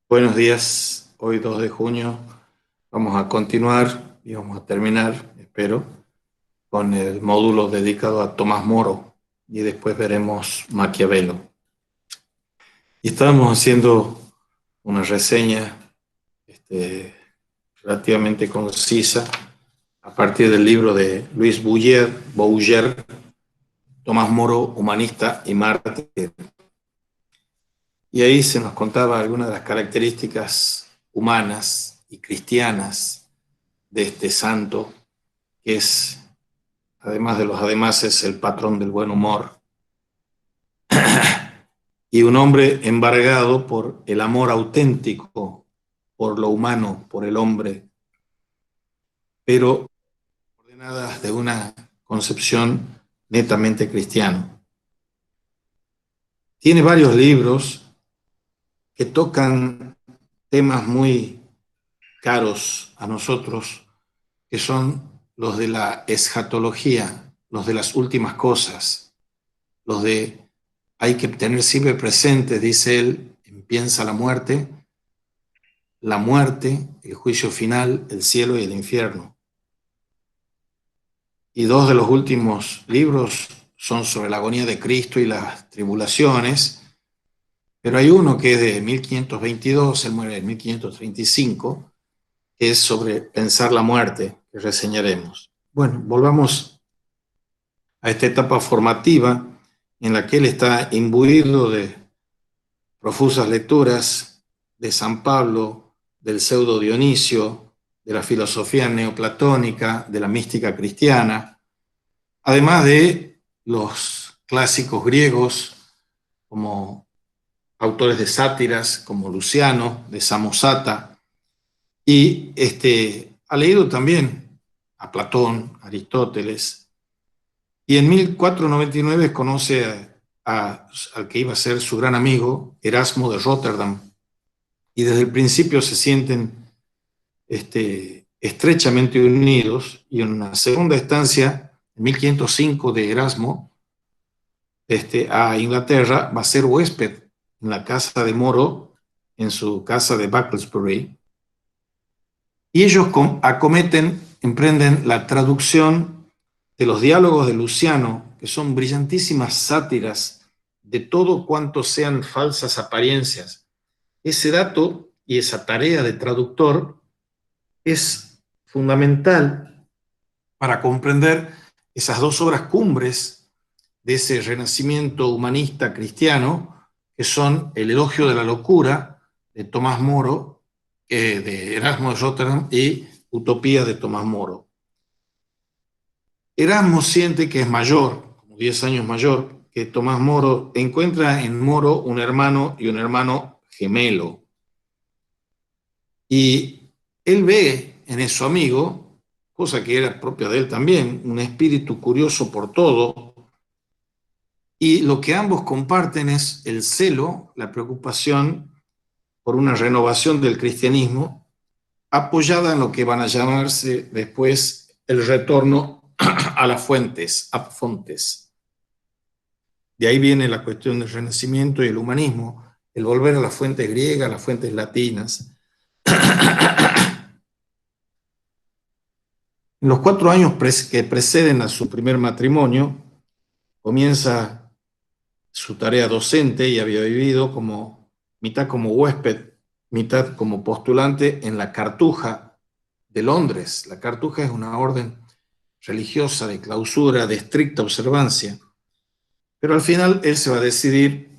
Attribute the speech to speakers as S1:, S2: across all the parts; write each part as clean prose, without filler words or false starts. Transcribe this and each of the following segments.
S1: Buenos días, hoy 2 de junio vamos a continuar y vamos a terminar, espero, con el módulo dedicado a Tomás Moro y después veremos Maquiavelo. Y estábamos haciendo una reseña relativamente concisa a partir del libro de Luis Bouyer, Tomás Moro, humanista y mártir. Y ahí se nos contaba algunas de las características humanas y cristianas de este santo, que es, además de los ademases, el patrón del buen humor, y un hombre embargado por el amor auténtico, por lo humano, por el hombre, pero ordenadas de una concepción netamente cristiana. Tiene varios libros que tocan temas muy caros a nosotros, que son los de la escatología, los de las últimas cosas, los de hay que tener siempre presente, dice él, empieza la muerte, el juicio final, el cielo y el infierno. Y dos de los últimos libros son sobre la agonía de Cristo y las tribulaciones, pero hay uno que es de 1522, él muere en 1535, que es sobre pensar la muerte, que reseñaremos. Bueno, volvamos a esta etapa formativa en la que él está imbuido de profusas lecturas de San Pablo, del pseudo Dionisio, de la filosofía neoplatónica, de la mística cristiana, además de los clásicos griegos como autores de sátiras como Luciano, de Samosata, y ha leído también a Platón, Aristóteles, y en 1499 conoce al que iba a ser su gran amigo, Erasmo de Rotterdam, y desde el principio se sienten estrechamente unidos, y en una segunda estancia, en 1505 de Erasmo, a Inglaterra, va a ser huésped en la casa de Moro, en su casa de Bucklersbury, y ellos emprenden la traducción de los diálogos de Luciano, que son brillantísimas sátiras de todo cuanto sean falsas apariencias. Ese dato y esa tarea de traductor es fundamental para comprender esas dos obras cumbres de ese renacimiento humanista cristiano, que son El elogio de la locura de Tomás Moro, de Erasmo de Rotterdam, y Utopía de Tomás Moro. Erasmo siente que es mayor, como 10 años mayor que Tomás Moro, encuentra en Moro un hermano y un hermano gemelo. Y él ve en su amigo, cosa que era propia de él también, un espíritu curioso por todo, y lo que ambos comparten es el celo, la preocupación por una renovación del cristianismo, apoyada en lo que van a llamarse después el retorno a las fuentes, a fontes. De ahí viene la cuestión del Renacimiento y el humanismo, el volver a las fuentes griegas, a las fuentes latinas. En los 4 años que preceden a su primer matrimonio, comienza su tarea docente y había vivido mitad como huésped, mitad como postulante en la Cartuja de Londres. La Cartuja es una orden religiosa de clausura, de estricta observancia, pero al final él se va a decidir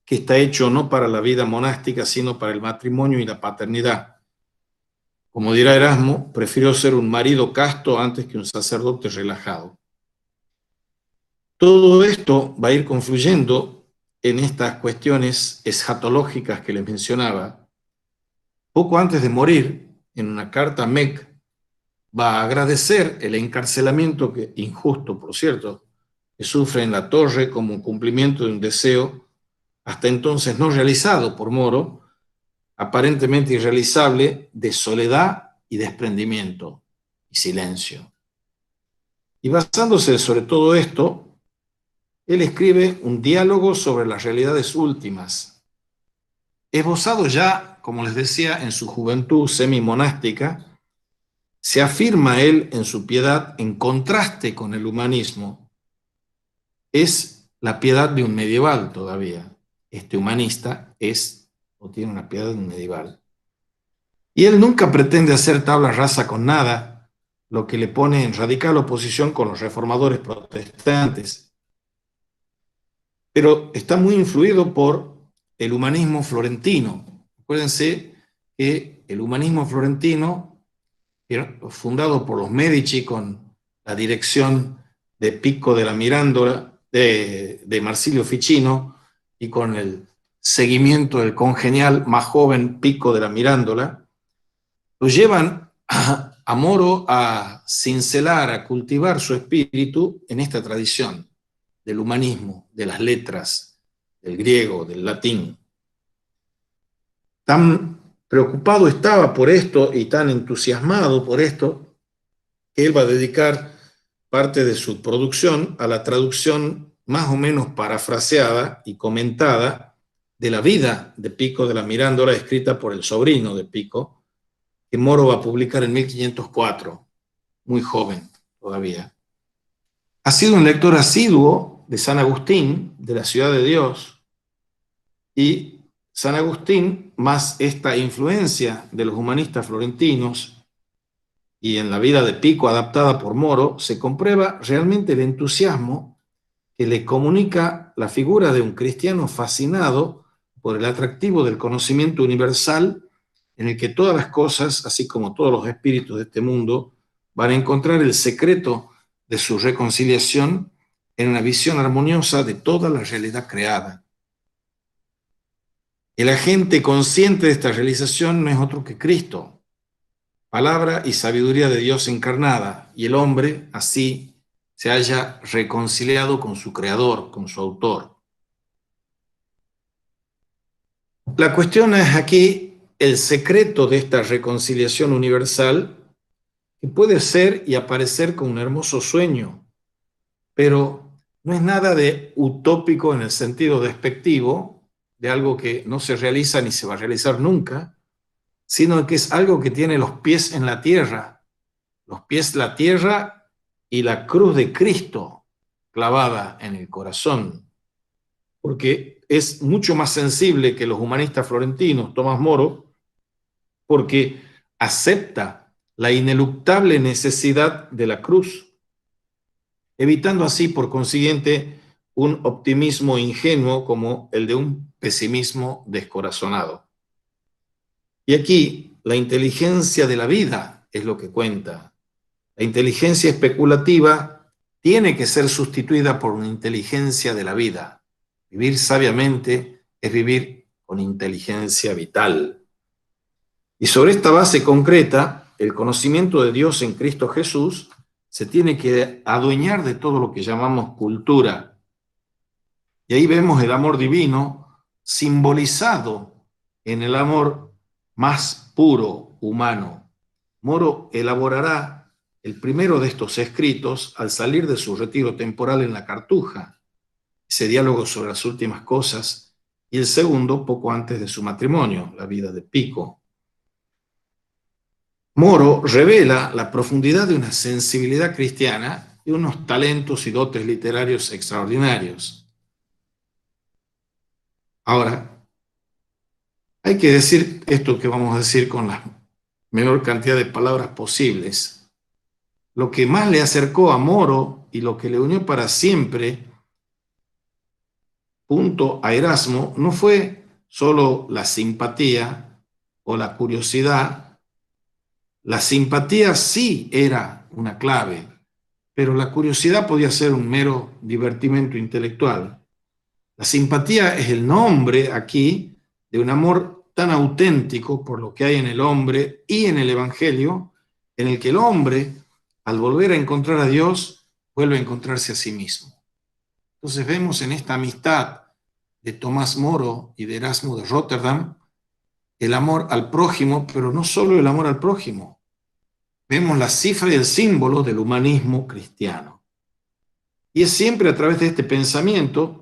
S1: que está hecho no para la vida monástica, sino para el matrimonio y la paternidad. Como dirá Erasmo, prefirió ser un marido casto antes que un sacerdote relajado. Todo esto va a ir confluyendo en estas cuestiones escatológicas que les mencionaba. Poco antes de morir, en una carta a Meck, va a agradecer el encarcelamiento, injusto por cierto, que sufre en la torre como un cumplimiento de un deseo hasta entonces no realizado por Moro, aparentemente irrealizable, de soledad y desprendimiento y silencio. Y basándose sobre todo esto, él escribe un diálogo sobre las realidades últimas, Esbozado ya, como les decía, en su juventud semimonástica, se afirma él en su piedad en contraste con el humanismo. Es la piedad de un medieval todavía. Este humanista es o tiene una piedad de un medieval. Y él nunca pretende hacer tabla rasa con nada, lo que le pone en radical oposición con los reformadores protestantes. Pero está muy influido por el humanismo florentino. Acuérdense que el humanismo florentino, fundado por los Medici con la dirección de Pico della Mirandola, de Marsilio Ficino, y con el seguimiento del congenial más joven Pico della Mirandola, lo llevan a Moro a cincelar, a cultivar su espíritu en esta tradición del humanismo, de las letras, del griego, del latín. Tan preocupado estaba por esto y tan entusiasmado por esto, que él va a dedicar parte de su producción a la traducción más o menos parafraseada y comentada de la vida de Pico della Mirandola, escrita por el sobrino de Pico, que Moro va a publicar en 1504, muy joven todavía. Ha sido un lector asiduo de San Agustín, de la Ciudad de Dios, y San Agustín, más esta influencia de los humanistas florentinos y en la vida de Pico adaptada por Moro, se comprueba realmente el entusiasmo que le comunica la figura de un cristiano fascinado por el atractivo del conocimiento universal, en el que todas las cosas, así como todos los espíritus de este mundo, van a encontrar el secreto de su reconciliación en una visión armoniosa de toda la realidad creada. El agente consciente de esta realización no es otro que Cristo, palabra y sabiduría de Dios encarnada, y el hombre así se haya reconciliado con su creador, con su autor. La cuestión es aquí el secreto de esta reconciliación universal, que puede ser y aparecer como un hermoso sueño, pero no es nada de utópico en el sentido despectivo, de algo que no se realiza ni se va a realizar nunca, sino que es algo que tiene los pies en la tierra y la cruz de Cristo clavada en el corazón, porque es mucho más sensible que los humanistas florentinos, Tomás Moro, porque acepta la ineluctable necesidad de la cruz, evitando así, por consiguiente, un optimismo ingenuo como el de un pesimismo descorazonado. Y aquí la inteligencia de la vida es lo que cuenta. La inteligencia especulativa tiene que ser sustituida por una inteligencia de la vida. Vivir sabiamente es vivir con inteligencia vital. Y sobre esta base concreta, el conocimiento de Dios en Cristo Jesús se tiene que adueñar de todo lo que llamamos cultura. Y ahí vemos el amor divino simbolizado en el amor más puro, humano. Moro elaborará el primero de estos escritos al salir de su retiro temporal en la Cartuja, ese diálogo sobre las últimas cosas, y el segundo poco antes de su matrimonio, la vida de Pico. Moro revela la profundidad de una sensibilidad cristiana y unos talentos y dotes literarios extraordinarios. Ahora, hay que decir esto que vamos a decir con la menor cantidad de palabras posibles. Lo que más le acercó a Moro y lo que le unió para siempre, junto a Erasmo, no fue solo la simpatía o la curiosidad. La simpatía sí era una clave, pero la curiosidad podía ser un mero divertimento intelectual. La simpatía es el nombre aquí de un amor tan auténtico por lo que hay en el hombre y en el Evangelio, en el que el hombre, al volver a encontrar a Dios, vuelve a encontrarse a sí mismo. Entonces vemos en esta amistad de Tomás Moro y de Erasmo de Rotterdam el amor al prójimo, pero no solo el amor al prójimo. Vemos la cifra y el símbolo del humanismo cristiano. Y es siempre a través de este pensamiento,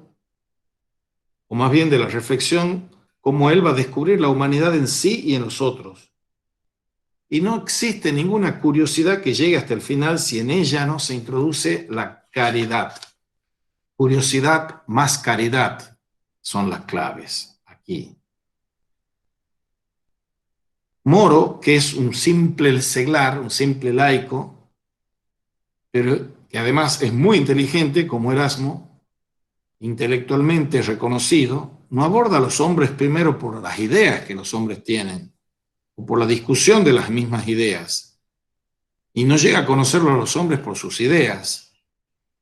S1: o más bien de la reflexión cómo él va a descubrir la humanidad en sí y en los otros. Y no existe ninguna curiosidad que llegue hasta el final si en ella no se introduce la caridad. Curiosidad más caridad son las claves aquí. Moro, que es un simple seglar, un simple laico, pero que además es muy inteligente, como Erasmo, intelectualmente reconocido, no aborda a los hombres primero por las ideas que los hombres tienen, o por la discusión de las mismas ideas, y no llega a conocerlo a los hombres por sus ideas.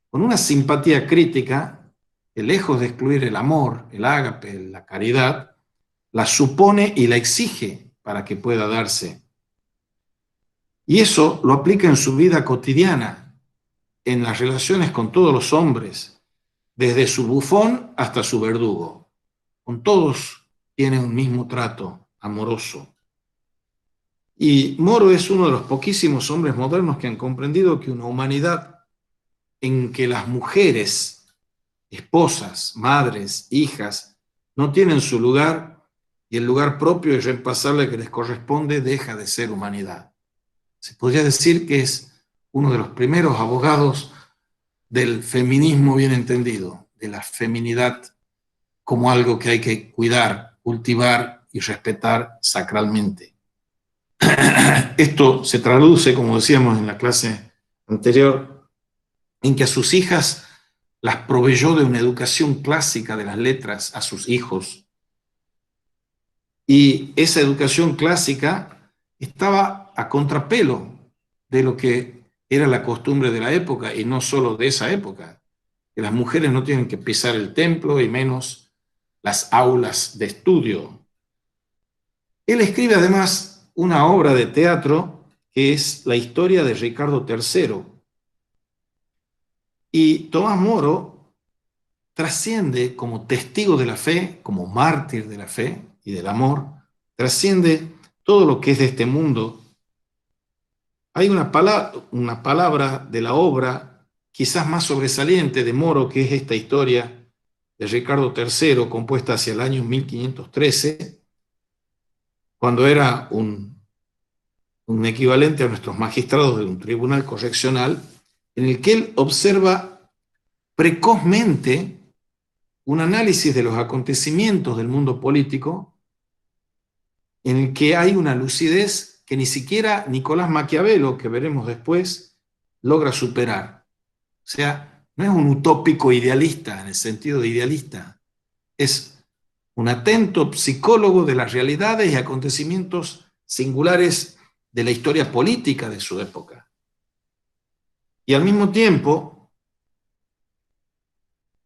S1: Con una simpatía crítica, que lejos de excluir el amor, el ágape, la caridad, la supone y la exige para que pueda darse. Y eso lo aplica en su vida cotidiana, en las relaciones con todos los hombres, desde su bufón hasta su verdugo. Con todos tiene un mismo trato amoroso. Y Moro es uno de los poquísimos hombres modernos que han comprendido que una humanidad en que las mujeres, esposas, madres, hijas, no tienen su lugar y el lugar propio y reemplazable que les corresponde deja de ser humanidad. Se podría decir que es uno de los primeros abogados del feminismo bien entendido, de la feminidad como algo que hay que cuidar, cultivar y respetar sacralmente. Esto se traduce, como decíamos en la clase anterior, en que a sus hijas las proveyó de una educación clásica de las letras a sus hijos. Y esa educación clásica estaba a contrapelo de lo que era la costumbre de la época, y no solo de esa época, que las mujeres no tienen que pisar el templo y menos las aulas de estudio. Él escribe además una obra de teatro que es la historia de Ricardo III. Y Tomás Moro trasciende como testigo de la fe, como mártir de la fe y del amor, trasciende todo lo que es de este mundo. Hay una palabra de la obra quizás más sobresaliente de Moro, que es esta historia de Ricardo III, compuesta hacia el año 1513, cuando era un equivalente a nuestros magistrados de un tribunal correccional, en el que él observa precozmente un análisis de los acontecimientos del mundo político, en el que hay una lucidez que ni siquiera Nicolás Maquiavelo, que veremos después, logra superar. O sea, no es un utópico idealista en el sentido de idealista, es un atento psicólogo de las realidades y acontecimientos singulares de la historia política de su época. Y al mismo tiempo,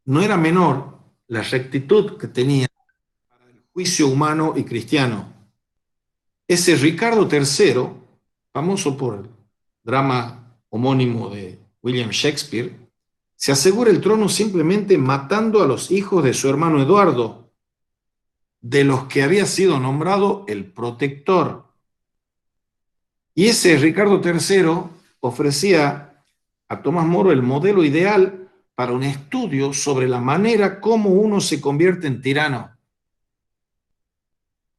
S1: no era menor la rectitud que tenía para el juicio humano y cristiano. Ese Ricardo III, famoso por el drama homónimo de William Shakespeare, se asegura el trono simplemente matando a los hijos de su hermano Eduardo, de los que había sido nombrado el protector. Y ese Ricardo III ofrecía a Tomás Moro el modelo ideal para un estudio sobre la manera como uno se convierte en tirano.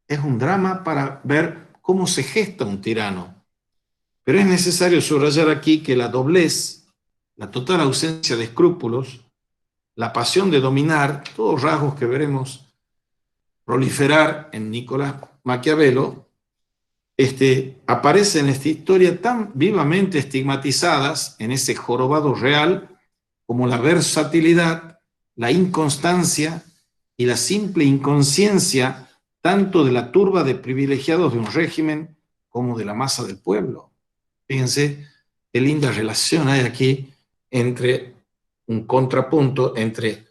S1: Es un drama para ver cómo se gesta un tirano. Pero es necesario subrayar aquí que la doblez, la total ausencia de escrúpulos, la pasión de dominar, todos rasgos que veremos proliferar en Nicolás Maquiavelo, aparecen en esta historia tan vivamente estigmatizadas en ese jorobado real como la versatilidad, la inconstancia y la simple inconsciencia tanto de la turba de privilegiados de un régimen como de la masa del pueblo. Fíjense qué linda relación hay aquí entre un contrapunto entre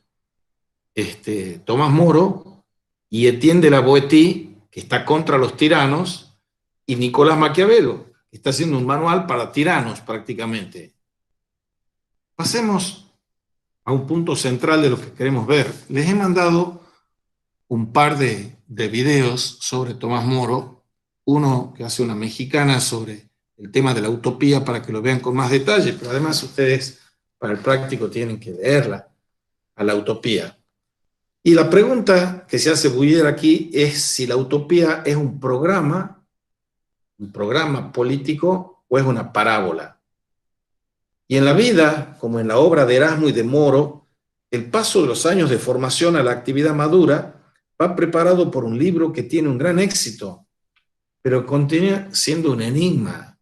S1: Tomás Moro y Etienne de la Boétie, que está contra los tiranos, y Nicolás Maquiavelo, que está haciendo un manual para tiranos prácticamente. Pasemos a un punto central de lo que queremos ver. Les he mandado un par de videos sobre Tomás Moro, uno que hace una mexicana sobre el tema de la utopía para que lo vean con más detalle, pero además ustedes para el práctico tienen que leerla, a la utopía. Y la pregunta que se hace Bouyer aquí es si la utopía es un programa político o es una parábola. Y en la vida, como en la obra de Erasmo y de Moro, el paso de los años de formación a la actividad madura va preparado por un libro que tiene un gran éxito, pero continúa siendo un enigma.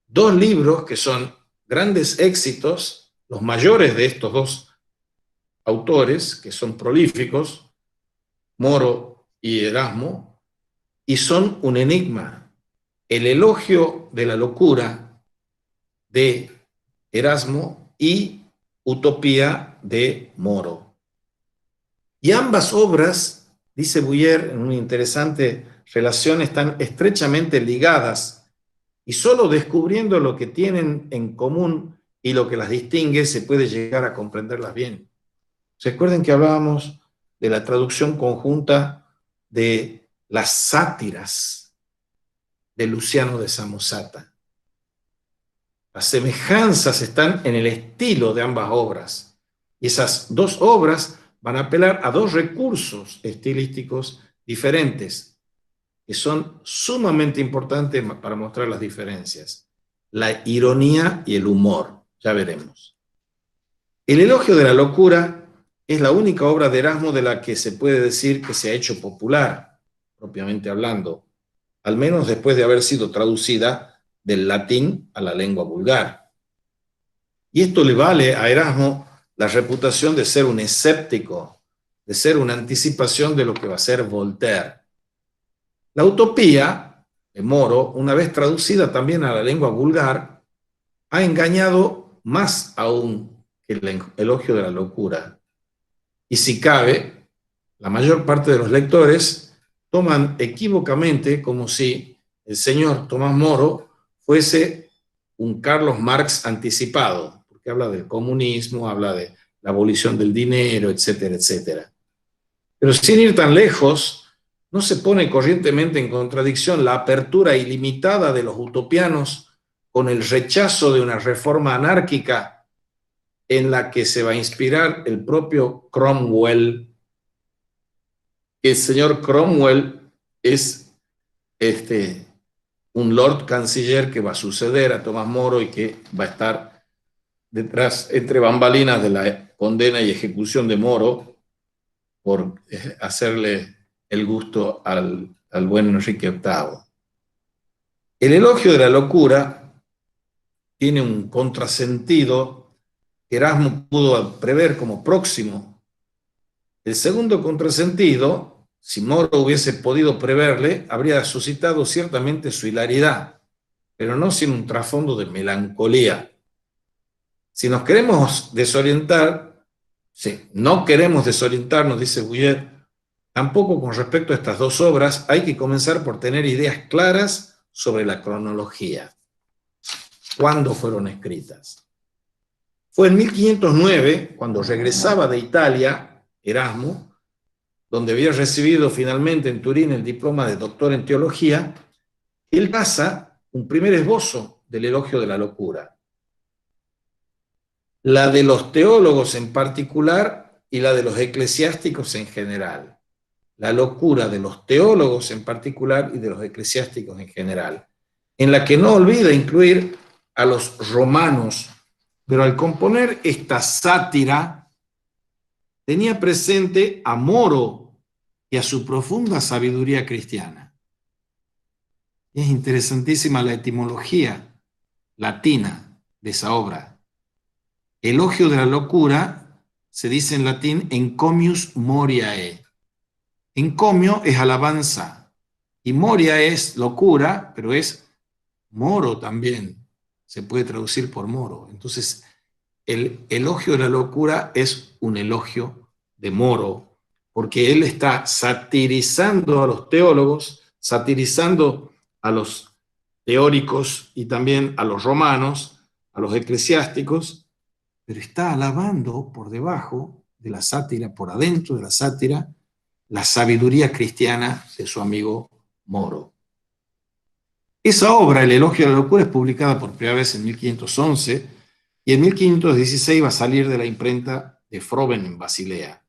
S1: Dos libros que son grandes éxitos, los mayores de estos dos autores, que son prolíficos, Moro y Erasmo, y son un enigma. El elogio de la locura de Erasmo y Utopía de Moro. Y ambas obras, dice Bouyer en una interesante relación, están estrechamente ligadas y solo descubriendo lo que tienen en común y lo que las distingue se puede llegar a comprenderlas bien. Recuerden que hablábamos de la traducción conjunta de las sátiras de Luciano de Samosata. Las semejanzas están en el estilo de ambas obras. Y esas dos obras van a apelar a dos recursos estilísticos diferentes, que son sumamente importantes para mostrar las diferencias. La ironía y el humor, ya veremos. El elogio de la locura es la única obra de Erasmo de la que se puede decir que se ha hecho popular, propiamente hablando, al menos después de haber sido traducida del latín a la lengua vulgar. Y esto le vale a Erasmo la reputación de ser un escéptico, de ser una anticipación de lo que va a ser Voltaire. La utopía de Moro, una vez traducida también a la lengua vulgar, ha engañado más aún que el elogio de la locura. Y si cabe, la mayor parte de los lectores toman equívocamente como si el señor Tomás Moro fuese un Carlos Marx anticipado, porque habla del comunismo, habla de la abolición del dinero, etcétera, etcétera. Pero sin ir tan lejos, ¿no se pone corrientemente en contradicción la apertura ilimitada de los utopianos con el rechazo de una reforma anárquica en la que se va a inspirar el propio Cromwell? El señor Cromwell es un Lord Canciller que va a suceder a Tomás Moro y que va a estar detrás, entre bambalinas, de la condena y ejecución de Moro por hacerle el gusto al buen Enrique VIII. El elogio de la locura tiene un contrasentido que Erasmo pudo prever como próximo. El segundo contrasentido, si Moro hubiese podido preverle, habría suscitado ciertamente su hilaridad, pero no sin un trasfondo de melancolía. Si nos queremos desorientar, sí, no queremos desorientarnos, dice Bouyer, tampoco con respecto a estas dos obras, hay que comenzar por tener ideas claras sobre la cronología. ¿Cuándo fueron escritas? Fue en 1509, cuando regresaba de Italia, Erasmo, donde había recibido finalmente en Turín el diploma de doctor en teología, él traza un primer esbozo del elogio de la locura. La de los teólogos en particular y la de los eclesiásticos en general. La locura de los teólogos en particular y de los eclesiásticos en general, en la que no olvida incluir a los romanos, pero al componer esta sátira tenía presente a Moro y a su profunda sabiduría cristiana. Es interesantísima la etimología latina de esa obra. Elogio de la locura se dice en latín encomius moriae. Encomio es alabanza y moria es locura, pero es moro también. Se puede traducir por moro. Entonces, el elogio de la locura es un elogio de Moro, porque él está satirizando a los teólogos, satirizando a los teóricos y también a los romanos, a los eclesiásticos, pero está alabando por debajo de la sátira, por adentro de la sátira, la sabiduría cristiana de su amigo Moro. Esa obra, El elogio de la locura, es publicada por primera vez en 1511 y en 1516 va a salir de la imprenta de Froben en Basilea.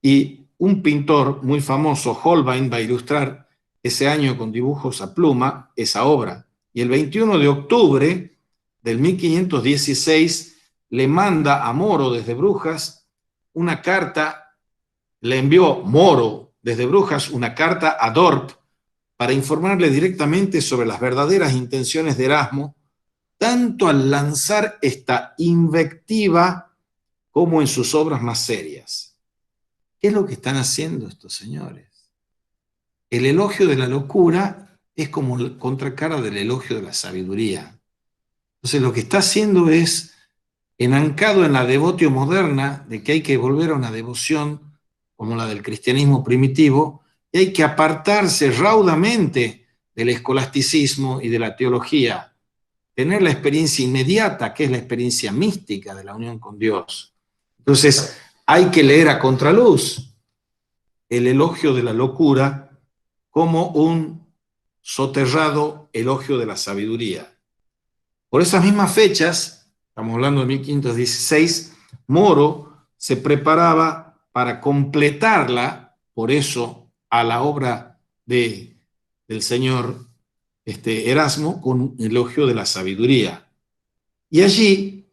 S1: Y un pintor muy famoso, Holbein, va a ilustrar ese año con dibujos a pluma esa obra. Y el 21 de octubre del 1516 le manda a Moro desde Brujas una carta, le envió Moro desde Brujas una carta a Dorp para informarle directamente sobre las verdaderas intenciones de Erasmo, tanto al lanzar esta invectiva como en sus obras más serias. ¿Qué es lo que están haciendo estos señores? El elogio de la locura es como la contracara del elogio de la sabiduría. Entonces lo que está haciendo es, enancado en la devotio moderna, de que hay que volver a una devoción como la del cristianismo primitivo, y hay que apartarse raudamente del escolasticismo y de la teología, tener la experiencia inmediata, que es la experiencia mística de la unión con Dios. Entonces, hay que leer a contraluz el elogio de la locura como un soterrado elogio de la sabiduría. Por esas mismas fechas, estamos hablando de 1516, Moro se preparaba para completarla, por eso, a la obra del señor Erasmo con un elogio de la sabiduría. Y allí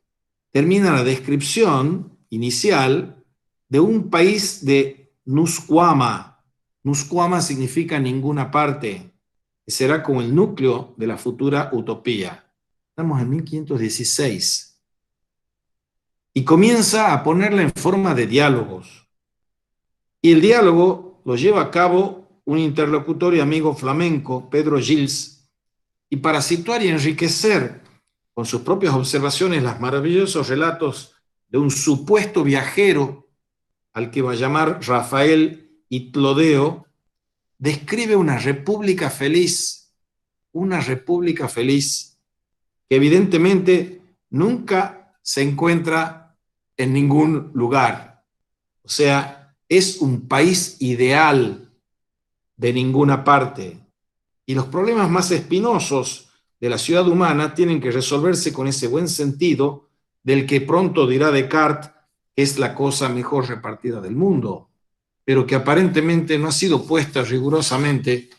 S1: termina la descripción inicial de un país de Nuscuama. Nuscuama significa ninguna parte, que será como el núcleo de la futura utopía. Estamos en 1516. Y comienza a ponerla en forma de diálogos. Y el diálogo lo lleva a cabo un interlocutor y amigo flamenco, Pedro Gils, y para situar y enriquecer con sus propias observaciones los maravillosos relatos de un supuesto viajero al que va a llamar Rafael Itlodeo, describe una república feliz que evidentemente nunca se encuentra en ningún lugar. O sea, es un país ideal de ninguna parte. Y los problemas más espinosos de la ciudad humana tienen que resolverse con ese buen sentido del que pronto dirá Descartes que es la cosa mejor repartida del mundo, pero que aparentemente no ha sido puesta rigurosamente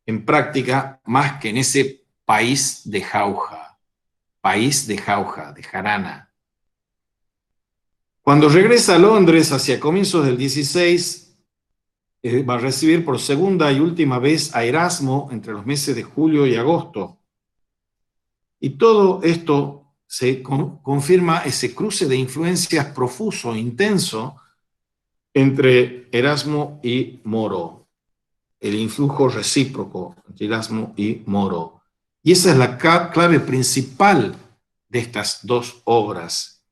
S1: en práctica más que en ese país de jauja, de jarana. Cuando regresa a Londres hacia comienzos del 16, va a recibir por segunda y última vez a Erasmo entre los meses de julio y agosto. Y todo esto se confirma ese cruce de influencias profuso, intenso, entre Erasmo y Moro, el influjo recíproco entre Erasmo y Moro. Y esa es la clave principal de estas dos obras.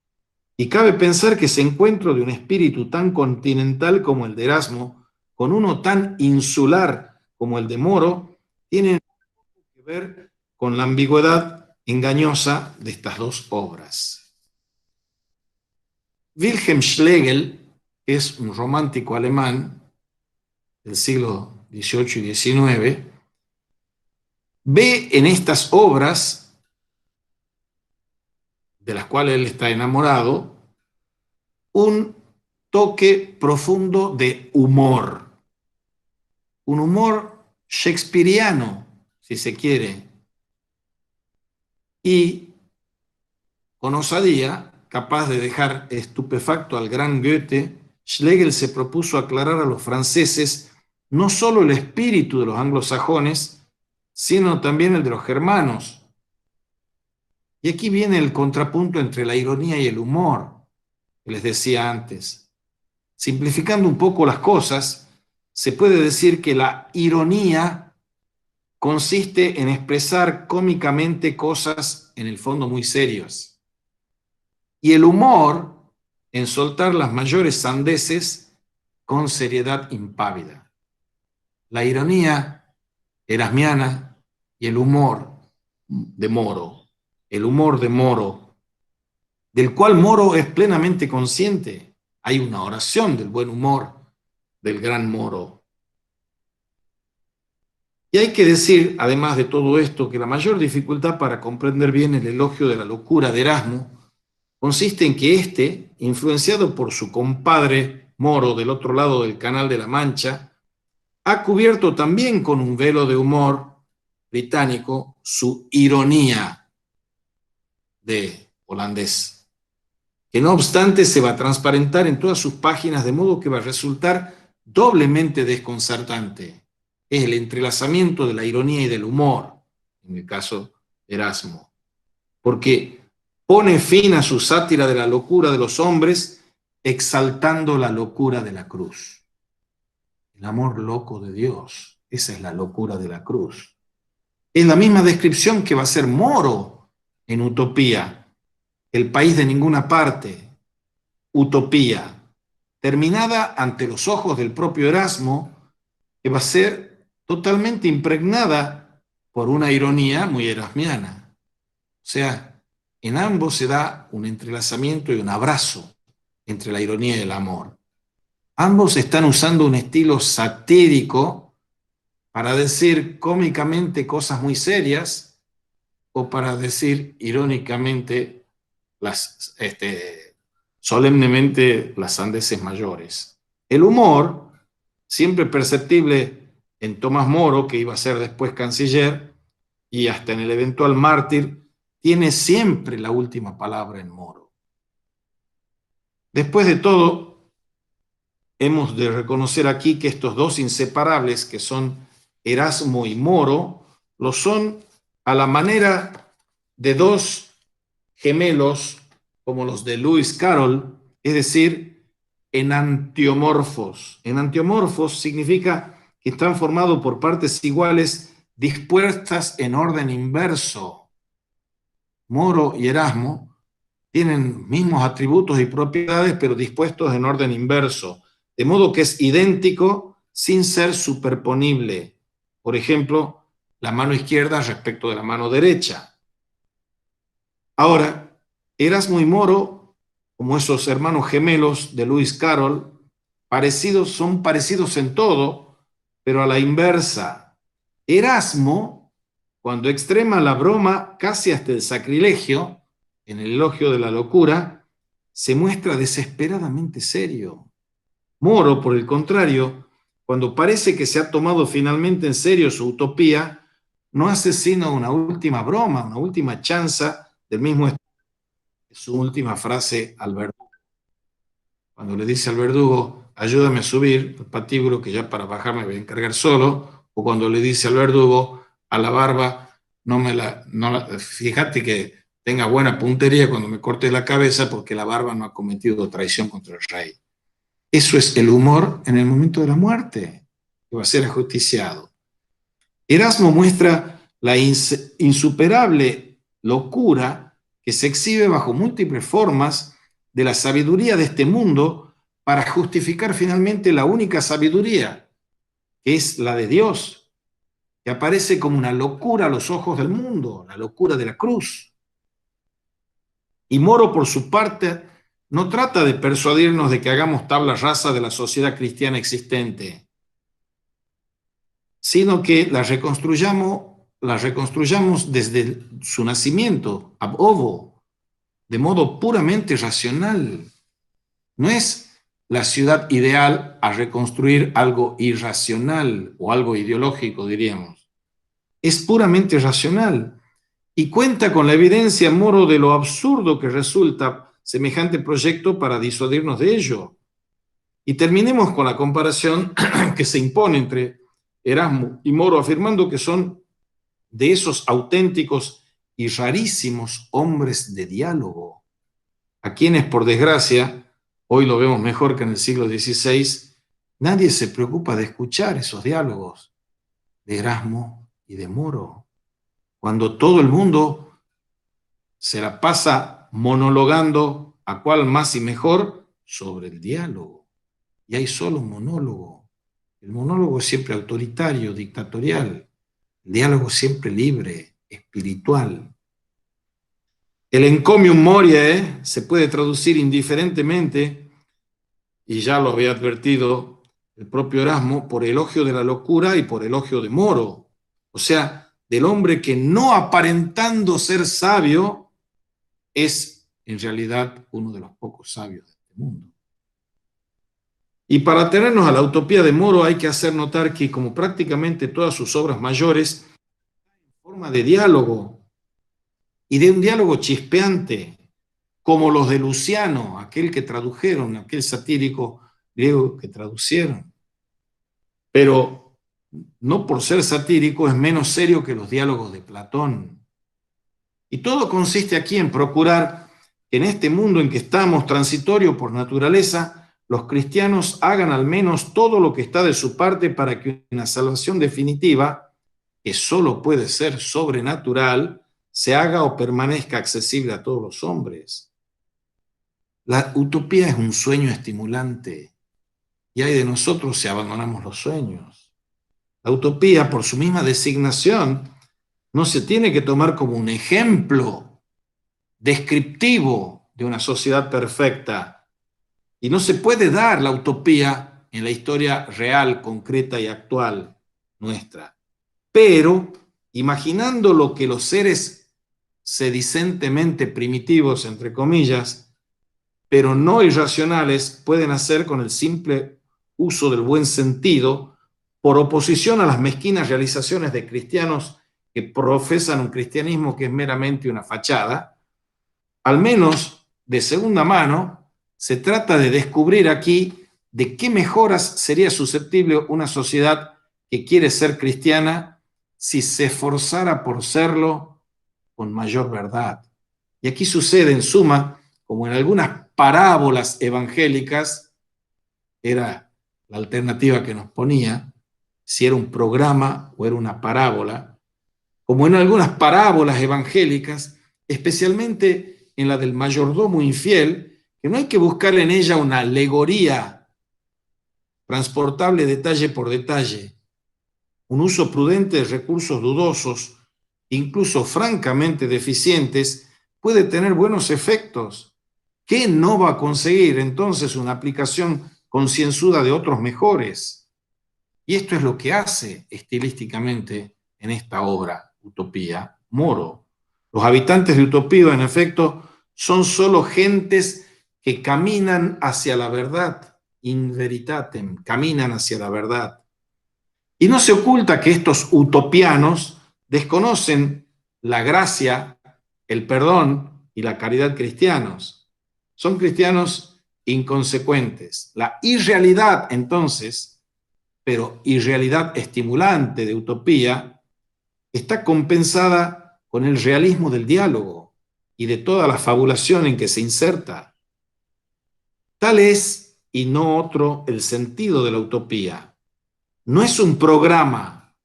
S1: Y cabe pensar que ese encuentro de un espíritu tan continental como el de Erasmo, con uno tan insular como el de Moro, tiene que ver con la ambigüedad engañosa de estas dos obras. Wilhelm Schlegel, que es un romántico alemán del siglo XVIII y XIX, ve en estas obras, de las cuales él está enamorado, un toque profundo de humor. Un humor shakespeariano, si se quiere, y con osadía, capaz de dejar estupefacto al gran Goethe, Schlegel se propuso aclarar a los franceses no solo el espíritu de los anglosajones, sino también el de los germanos. Y aquí viene el contrapunto entre la ironía y el humor, que les decía antes. Simplificando un poco las cosas, se puede decir que la ironía consiste en expresar cómicamente cosas en el fondo muy serias. Y el humor en soltar las mayores sandeces con seriedad impávida. La ironía erasmiana y el humor de Moro, del cual Moro es plenamente consciente. Hay una oración del buen humor del gran Moro. Y hay que decir, además de todo esto, que la mayor dificultad para comprender bien el elogio de la locura de Erasmo consiste en que éste, influenciado por su compadre Moro, del otro lado del Canal de la Mancha, ha cubierto también con un velo de humor británico su ironía de holandés, que no obstante se va a transparentar en todas sus páginas, de modo que va a resultar doblemente desconcertante. Es el entrelazamiento de la ironía y del humor, en el caso de Erasmo, porque pone fin a su sátira de la locura de los hombres, exaltando la locura de la cruz. El amor loco de Dios, esa es la locura de la cruz. Es la misma descripción que va a hacer Moro en Utopía, el país de ninguna parte, Utopía, terminada ante los ojos del propio Erasmo, que va a ser totalmente impregnada por una ironía muy erasmiana. O sea, en ambos se da un entrelazamiento y un abrazo entre la ironía y el amor. Ambos están usando un estilo satírico para decir cómicamente cosas muy serias o para decir irónicamente, solemnemente, las sandeces mayores. El humor, siempre perceptible en Tomás Moro, que iba a ser después canciller, y hasta en el eventual mártir, tiene siempre la última palabra en Moro. Después de todo, hemos de reconocer aquí que estos dos inseparables, que son Erasmo y Moro, lo son a la manera de dos gemelos como los de Lewis Carroll, es decir, enantiomorfos. Enantiomorfos significa que están formados por partes iguales dispuestas en orden inverso. Moro y Erasmo tienen mismos atributos y propiedades, pero dispuestos en orden inverso, de modo que es idéntico sin ser superponible. Por ejemplo, la mano izquierda respecto de la mano derecha. Ahora, Erasmo y Moro, como esos hermanos gemelos de Lewis Carroll, son parecidos en todo, pero a la inversa. Erasmo, cuando extrema la broma casi hasta el sacrilegio, en el elogio de la locura, se muestra desesperadamente serio. Moro, por el contrario, cuando parece que se ha tomado finalmente en serio su utopía, no hace sino una última broma, una última chanza del mismo estilo. Su última frase al verdugo. Cuando le dice al verdugo, ayúdame a subir el patíbulo que ya para bajar me voy a encargar solo, o cuando le dice al verdugo, a la barba, fíjate que tenga buena puntería cuando me cortes la cabeza porque la barba no ha cometido traición contra el rey. Eso es el humor en el momento de la muerte, que va a ser ajusticiado. Erasmo muestra la insuperable locura que se exhibe bajo múltiples formas de la sabiduría de este mundo para justificar finalmente la única sabiduría, que es la de Dios, que aparece como una locura a los ojos del mundo, la locura de la cruz. Y Moro, por su parte, no trata de persuadirnos de que hagamos tabla rasa de la sociedad cristiana existente, sino que la reconstruyamos desde su nacimiento, ab ovo, de modo puramente racional. No es la ciudad ideal a reconstruir algo irracional o algo ideológico, diríamos. Es puramente racional y cuenta con la evidencia, Moro, de lo absurdo que resulta semejante proyecto para disuadirnos de ello. Y terminemos con la comparación que se impone entre Erasmo y Moro, afirmando que son de esos auténticos y rarísimos hombres de diálogo, a quienes, por desgracia, hoy lo vemos mejor que en el siglo XVI, nadie se preocupa de escuchar esos diálogos de Erasmo y de Moro, cuando todo el mundo se la pasa monologando a cuál más y mejor sobre el diálogo. Y hay solo un monólogo. El monólogo es siempre autoritario, dictatorial. El diálogo siempre libre, espiritual. El encomium moriae se puede traducir indiferentemente, y ya lo había advertido el propio Erasmo, por elogio de la locura y por elogio de Moro. O sea, del hombre que no aparentando ser sabio, es en realidad uno de los pocos sabios de este mundo. Y para atenernos a la utopía de Moro hay que hacer notar que, como prácticamente todas sus obras mayores, en forma de diálogo, y de un diálogo chispeante, como los de Luciano, aquel que tradujeron, aquel satírico griego que traducieron. Pero no por ser satírico es menos serio que los diálogos de Platón. Y todo consiste aquí en procurar que en este mundo en que estamos, transitorio por naturaleza, los cristianos hagan al menos todo lo que está de su parte para que una salvación definitiva, que solo puede ser sobrenatural, se haga o permanezca accesible a todos los hombres. La utopía es un sueño estimulante y hay de nosotros si abandonamos los sueños. La utopía, por su misma designación, no se tiene que tomar como un ejemplo descriptivo de una sociedad perfecta y no se puede dar la utopía en la historia real, concreta y actual nuestra. Pero, imaginando lo que los seres sedicentemente primitivos, entre comillas, pero no irracionales, pueden hacer con el simple uso del buen sentido, por oposición a las mezquinas realizaciones de cristianos que profesan un cristianismo que es meramente una fachada, al menos de segunda mano, se trata de descubrir aquí de qué mejoras sería susceptible una sociedad que quiere ser cristiana si se esforzara por serlo con mayor verdad. Y aquí sucede, en suma, como en algunas parábolas evangélicas, era la alternativa que nos ponía, si era un programa o era una parábola, como en algunas parábolas evangélicas, especialmente en la del mayordomo infiel, que no hay que buscar en ella una alegoría transportable detalle por detalle, un uso prudente de recursos dudosos, incluso francamente deficientes, puede tener buenos efectos. ¿Qué no va a conseguir entonces una aplicación concienzuda de otros mejores? Y esto es lo que hace estilísticamente en esta obra, Utopía, Moro. Los habitantes de Utopía, en efecto, son solo gentes que caminan hacia la verdad, in veritatem, caminan hacia la verdad. Y no se oculta que estos utopianos desconocen la gracia, el perdón y la caridad cristianos. Son cristianos inconsecuentes. La irrealidad, entonces, pero irrealidad estimulante de utopía, está compensada con el realismo del diálogo y de toda la fabulación en que se inserta. Tal es, y no otro, el sentido de la utopía. No es un programa,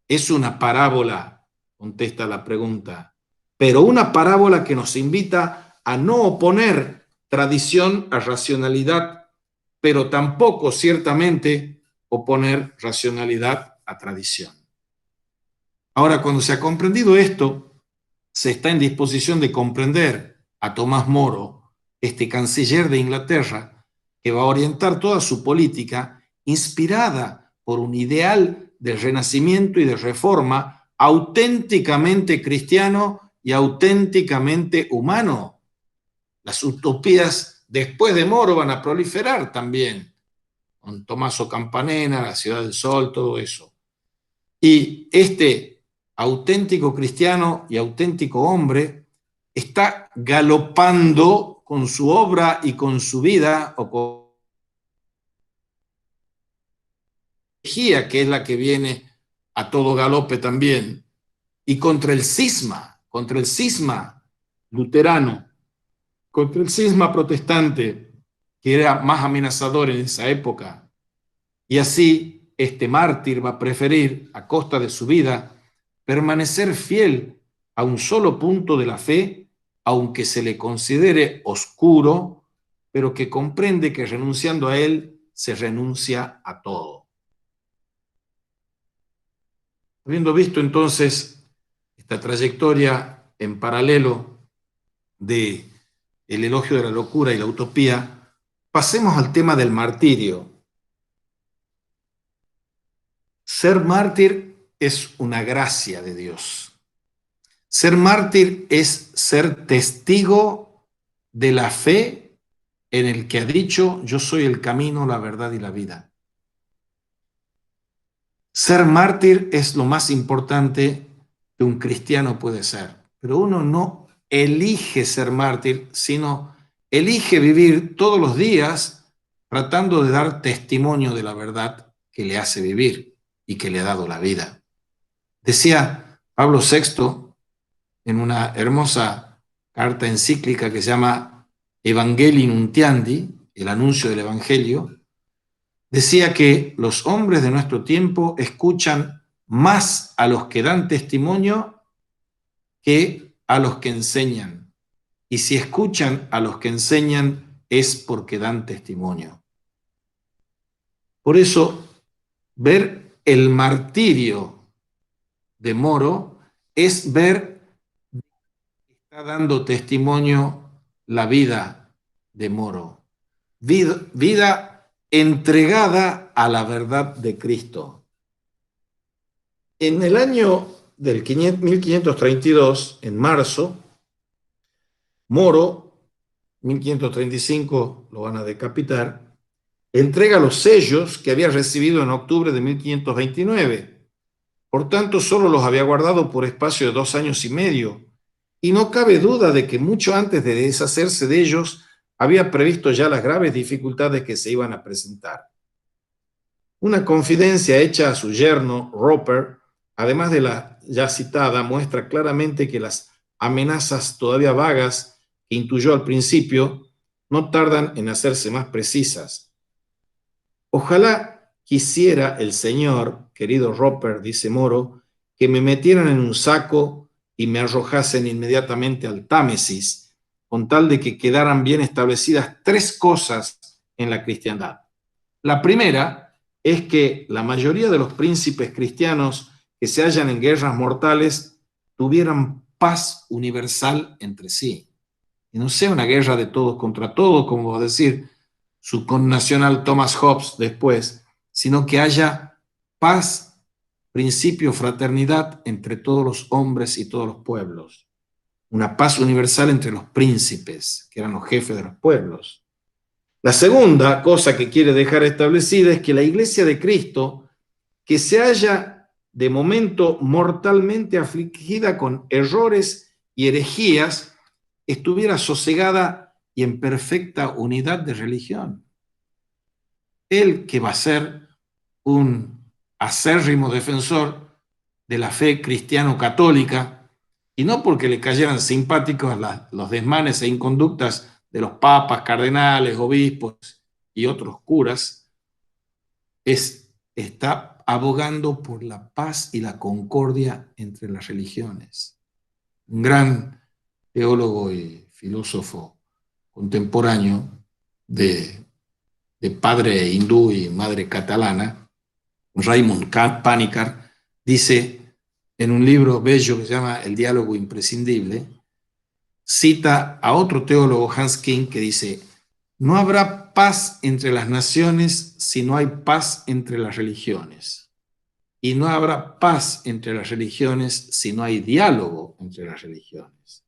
S1: es una parábola, contesta la pregunta, pero una parábola que nos invita a no oponer tradición a racionalidad, pero tampoco ciertamente oponer racionalidad a tradición. Ahora, cuando se ha comprendido esto, se está en disposición de comprender a Tomás Moro, este canciller de Inglaterra, que va a orientar toda su política inspirada por un ideal de renacimiento y de reforma auténticamente cristiano y auténticamente humano. Las utopías después de Moro van a proliferar también, con Tommaso Campanella, la Ciudad del Sol, todo eso. Y este auténtico cristiano y auténtico hombre está galopando con su obra y con su vida, o con la que es la que viene a todo galope también, y contra el cisma luterano, contra el cisma protestante, que era más amenazador en esa época. Y así este mártir va a preferir, a costa de su vida, permanecer fiel a un solo punto de la fe, aunque se le considere oscuro, pero que comprende que renunciando a él se renuncia a todo. Habiendo visto entonces esta trayectoria en paralelo de el elogio de la locura y la utopía, pasemos al tema del martirio. Ser mártir es una gracia de Dios. Ser mártir es ser testigo de la fe en el que ha dicho: yo soy el camino, la verdad y la vida. Ser mártir es lo más importante que un cristiano puede ser, pero uno no elige ser mártir, sino elige vivir todos los días tratando de dar testimonio de la verdad que le hace vivir y que le ha dado la vida. Decía Pablo VI en una hermosa carta encíclica que se llama Evangelii Nuntiandi, el anuncio del Evangelio, decía que los hombres de nuestro tiempo escuchan más a los que dan testimonio que a los que enseñan. Y si escuchan a los que enseñan es porque dan testimonio. Por eso, ver el martirio de Moro es ver que está dando testimonio la vida de Moro. Vida entregada a la verdad de Cristo. En el año del 1532, en marzo, Moro, 1535 lo van a decapitar, entrega los sellos que había recibido en octubre de 1529. Por tanto, solo los había guardado por espacio de 2 años y medio, y no cabe duda de que mucho antes de deshacerse de ellos había previsto ya las graves dificultades que se iban a presentar. Una confidencia hecha a su yerno, Roper, además de la ya citada, muestra claramente que las amenazas todavía vagas que intuyó al principio no tardan en hacerse más precisas. Ojalá quisiera el Señor, querido Roper, dice Moro, que me metieran en un saco y me arrojasen inmediatamente al Támesis, con tal de que quedaran bien establecidas 3 cosas en la cristiandad. La primera es que la mayoría de los príncipes cristianos que se hallan en guerras mortales tuvieran paz universal entre sí. Y no sea una guerra de todos contra todos, como va a decir su connacional Thomas Hobbes después, sino que haya paz, principio, fraternidad entre todos los hombres y todos los pueblos. Una paz universal entre los príncipes, que eran los jefes de los pueblos. La segunda cosa que quiere dejar establecida es que la Iglesia de Cristo, que se halla de momento mortalmente afligida con errores y herejías, estuviera sosegada y en perfecta unidad de religión. Él, que va a ser un acérrimo defensor de la fe cristiano-católica, y no porque le cayeran simpáticos los desmanes e inconductas de los papas, cardenales, obispos y otros curas, está abogando por la paz y la concordia entre las religiones. Un gran teólogo y filósofo contemporáneo de padre hindú y madre catalana, Raymond Panikkar, dice en un libro bello que se llama El diálogo imprescindible, cita a otro teólogo, Hans King, que dice: no habrá paz entre las naciones si no hay paz entre las religiones. Y no habrá paz entre las religiones si no hay diálogo entre las religiones.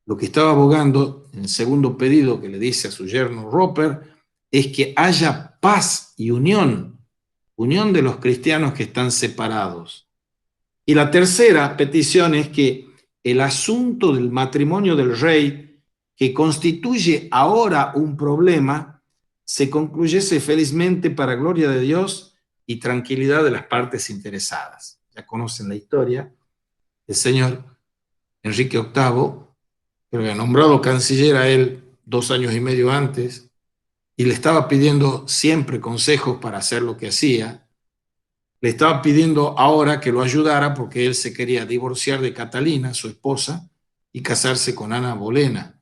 S1: Lo que estaba abogando en el segundo pedido que le dice a su yerno Roper es que haya paz y unión de los cristianos que están separados. Y la tercera petición es que el asunto del matrimonio del rey, que constituye ahora un problema, se concluyese felizmente para gloria de Dios y tranquilidad de las partes interesadas. Ya conocen la historia. El señor Enrique VIII, que lo había nombrado canciller a él 2 años y medio antes, y le estaba pidiendo siempre consejos para hacer lo que hacía. Le estaba pidiendo ahora que lo ayudara porque él se quería divorciar de Catalina, su esposa, y casarse con Ana Bolena.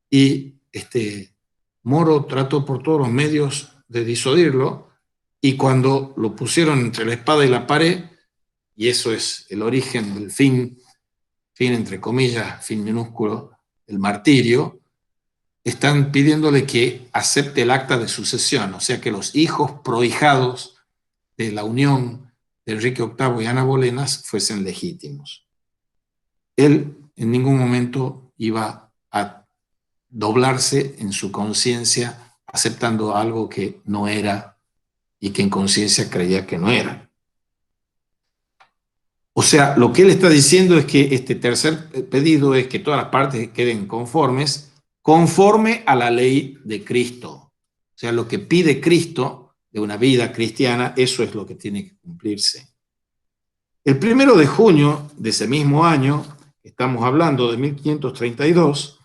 S1: Y Moro trató por todos los medios de disuadirlo, y cuando lo pusieron entre la espada y la pared, y eso es el origen del fin entre comillas, fin minúsculo, el martirio, están pidiéndole que acepte el acta de sucesión, o sea que los hijos prohijados de la unión de Enrique VIII y Ana Bolena fuesen legítimos. Él en ningún momento iba a doblarse en su conciencia, aceptando algo que no era y que en conciencia creía que no era. O sea, lo que él está diciendo es que este tercer pedido es que todas las partes queden conformes, conforme a la ley de Cristo. O sea, lo que pide Cristo de una vida cristiana, eso es lo que tiene que cumplirse. El 1 de junio de ese mismo año, estamos hablando de 1532,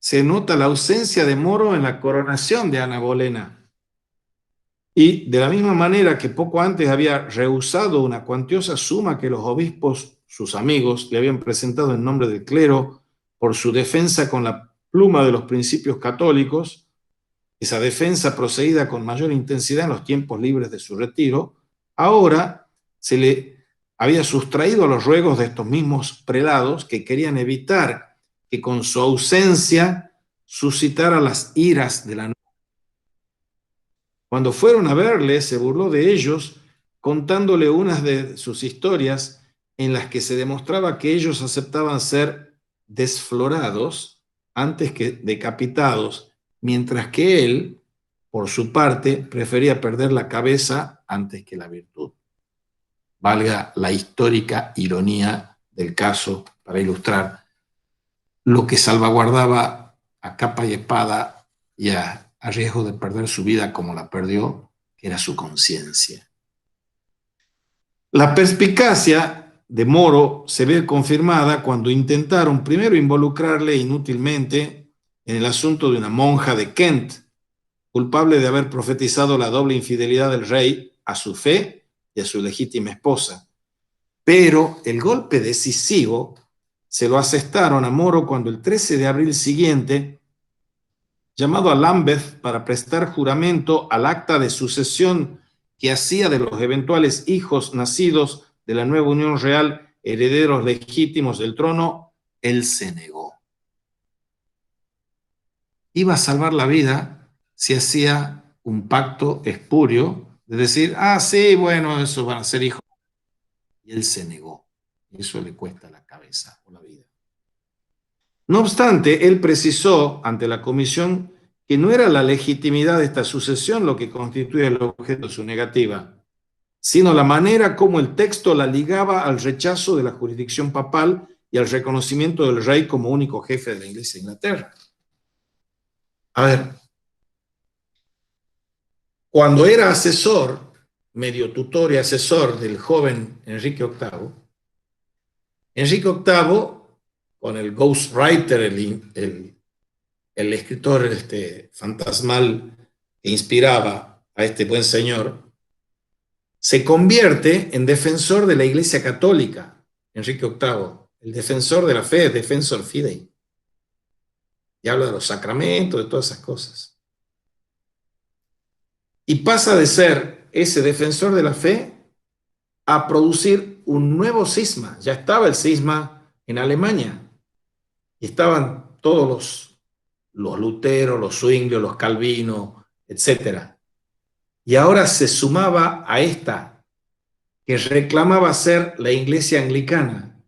S1: se nota la ausencia de Moro en la coronación de Ana Bolena. Y de la misma manera que poco antes había rehusado una cuantiosa suma que los obispos, sus amigos, le habían presentado en nombre del clero por su defensa con la pluma de los principios católicos, esa defensa procedida con mayor intensidad en los tiempos libres de su retiro, ahora se le había sustraído a los ruegos de estos mismos prelados que querían evitar que con su ausencia suscitara las iras de la. Cuando fueron a verle, se burló de ellos, contándole unas de sus historias en las que se demostraba que ellos aceptaban ser desflorados antes que decapitados, mientras que él, por su parte, prefería perder la cabeza antes que la virtud. Valga la histórica ironía del caso para ilustrar lo que salvaguardaba a capa y espada y a riesgo de perder su vida como la perdió, que era su conciencia. La perspicacia de Moro se ve confirmada cuando intentaron primero involucrarle inútilmente en el asunto de una monja de Kent, culpable de haber profetizado la doble infidelidad del rey a su fe y a su legítima esposa. Pero el golpe decisivo se lo asestaron a Moro cuando el 13 de abril siguiente, llamado a Lambeth para prestar juramento al acta de sucesión que hacía de los eventuales hijos nacidos de la nueva unión real herederos legítimos del trono, él se negó. Iba a salvar la vida si hacía un pacto espurio de decir, sí, bueno, esos van a ser hijos. Y él se negó. Y eso le cuesta la cabeza o la vida. No obstante, él precisó ante la comisión que no era la legitimidad de esta sucesión lo que constituye el objeto de su negativa, sino la manera como el texto la ligaba al rechazo de la jurisdicción papal y al reconocimiento del rey como único jefe de la Iglesia de Inglaterra. A ver, cuando era asesor, medio tutor y asesor del joven Enrique VIII, Enrique VIII, con el ghostwriter, el escritor fantasmal que inspiraba a este buen señor, se convierte en defensor de la Iglesia Católica, Enrique VIII, el defensor de la fe, defensor fidei. Y habla de los sacramentos, de todas esas cosas. Y pasa de ser ese defensor de la fe a producir un nuevo cisma. Ya estaba el cisma en Alemania. Y estaban todos los luteros, los zwinglios, los calvinos, etc. Y ahora se sumaba a esta, que reclamaba ser la iglesia anglicana.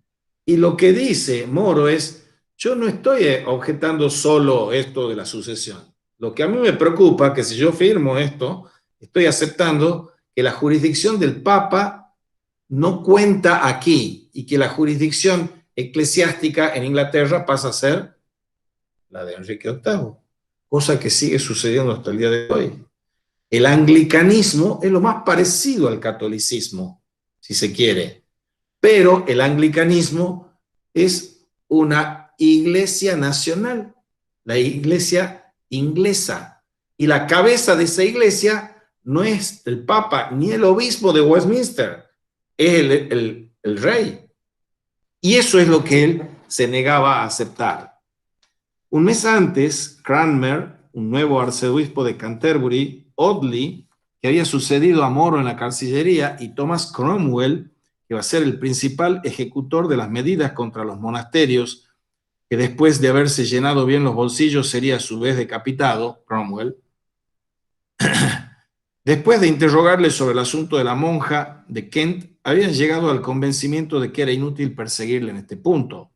S1: Y lo que dice Moro es, yo no estoy objetando solo esto de la sucesión. Lo que a mí me preocupa, que si yo firmo esto, estoy aceptando que la jurisdicción del Papa no cuenta aquí y que la jurisdicción eclesiástica en Inglaterra pasa a ser la de Enrique VIII, cosa que sigue sucediendo hasta el día de hoy. El anglicanismo es lo más parecido al catolicismo, si se quiere, pero el anglicanismo es una iglesia nacional, la iglesia inglesa, y la cabeza de esa iglesia no es el Papa ni el obispo de Westminster, es el rey. Y eso es lo que él se negaba a aceptar. Un mes antes, Cranmer, un nuevo arzobispo de Canterbury, Audley, que había sucedido a Moro en la Cancillería, y Thomas Cromwell, que va a ser el principal ejecutor de las medidas contra los monasterios, que después de haberse llenado bien los bolsillos sería a su vez decapitado, Cromwell. Después de interrogarle sobre el asunto de la monja de Kent, habían llegado al convencimiento de que era inútil perseguirle en este punto.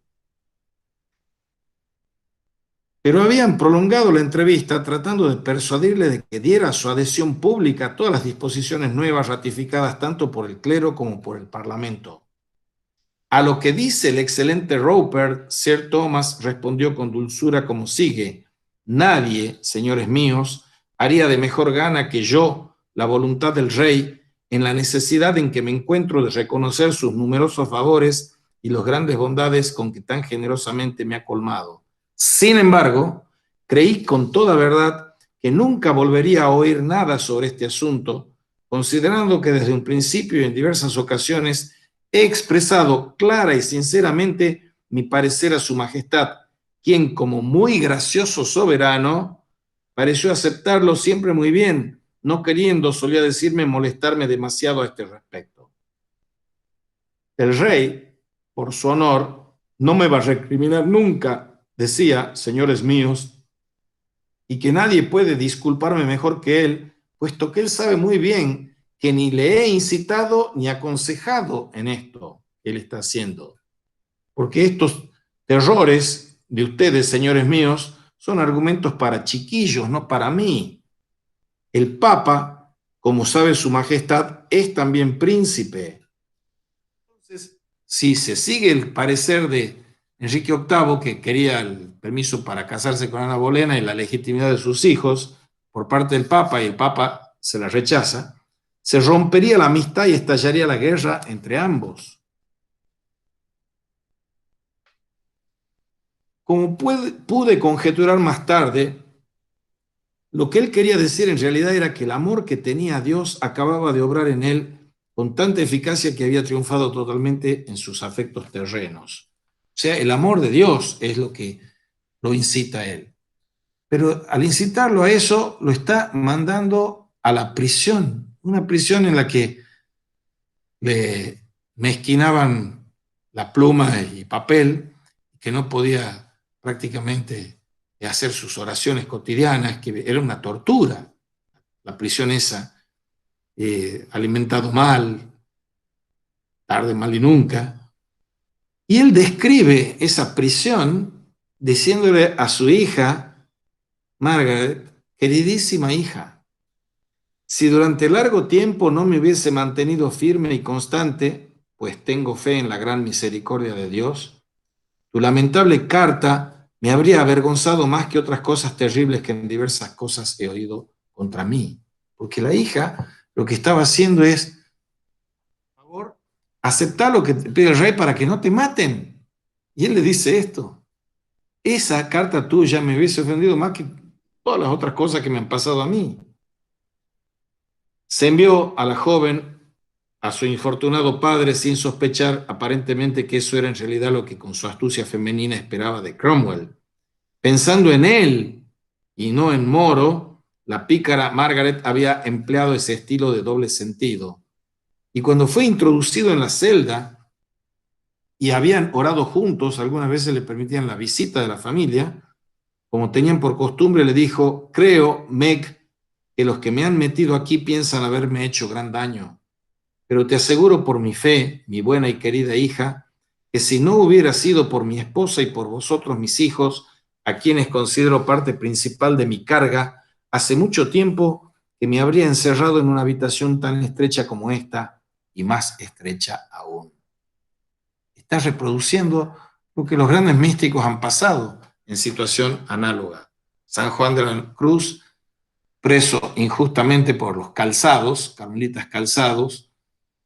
S1: pero habían prolongado la entrevista tratando de persuadirle de que diera su adhesión pública a todas las disposiciones nuevas ratificadas tanto por el clero como por el Parlamento. A lo que dice el excelente Roper, Sir Thomas respondió con dulzura como sigue: nadie, señores míos, haría de mejor gana que yo la voluntad del rey en la necesidad en que me encuentro de reconocer sus numerosos favores y las grandes bondades con que tan generosamente me ha colmado. Sin embargo, creí con toda verdad que nunca volvería a oír nada sobre este asunto, considerando que desde un principio y en diversas ocasiones he expresado clara y sinceramente mi parecer a su majestad, quien como muy gracioso soberano pareció aceptarlo siempre muy bien, no queriendo, solía decirme, molestarme demasiado a este respecto. El rey, por su honor, no me va a recriminar nunca, decía, señores míos, y que nadie puede disculparme mejor que él, puesto que él sabe muy bien que ni le he incitado ni aconsejado en esto que él está haciendo. Porque estos terrores de ustedes, señores míos, son argumentos para chiquillos, no para mí. El Papa, como sabe su majestad, es también príncipe. Entonces, si se sigue el parecer de Enrique VIII, que quería el permiso para casarse con Ana Bolena y la legitimidad de sus hijos por parte del Papa, y el Papa se la rechaza, se rompería la amistad y estallaría la guerra entre ambos. Como pude conjeturar más tarde, lo que él quería decir en realidad era que el amor que tenía a Dios acababa de obrar en él con tanta eficacia que había triunfado totalmente en sus afectos terrenos. O sea, el amor de Dios es lo que lo incita a él. Pero al incitarlo a eso, lo está mandando a la prisión, una prisión en la que le mezquinaban la pluma y papel, que no podía prácticamente hacer sus oraciones cotidianas, que era una tortura, la prisión esa, alimentado mal, tarde, mal y nunca. Y él describe esa prisión diciéndole a su hija, Margaret, queridísima hija, si durante largo tiempo no me hubiese mantenido firme y constante, pues tengo fe en la gran misericordia de Dios, tu lamentable carta me habría avergonzado más que otras cosas terribles que en diversas cosas he oído contra mí. Porque la hija lo que estaba haciendo es, por favor, aceptar lo que te pide el rey para que no te maten. Y él le dice esto: esa carta tuya me hubiese ofendido más que todas las otras cosas que me han pasado a mí. Se envió a la joven a su infortunado padre sin sospechar aparentemente que eso era en realidad lo que con su astucia femenina esperaba de Cromwell. Pensando en él y no en Moro, la pícara Margaret había empleado ese estilo de doble sentido. Y cuando fue introducido en la celda y habían orado juntos, algunas veces le permitían la visita de la familia, como tenían por costumbre, le dijo: creo, Meg, que los que me han metido aquí piensan haberme hecho gran daño. Pero te aseguro por mi fe, mi buena y querida hija, que si no hubiera sido por mi esposa y por vosotros, mis hijos, a quienes considero parte principal de mi carga, hace mucho tiempo que me habría encerrado en una habitación tan estrecha como esta, y más estrecha aún. Está reproduciendo lo que los grandes místicos han pasado en situación análoga. San Juan de la Cruz, preso injustamente por los calzados, carmelitas calzados,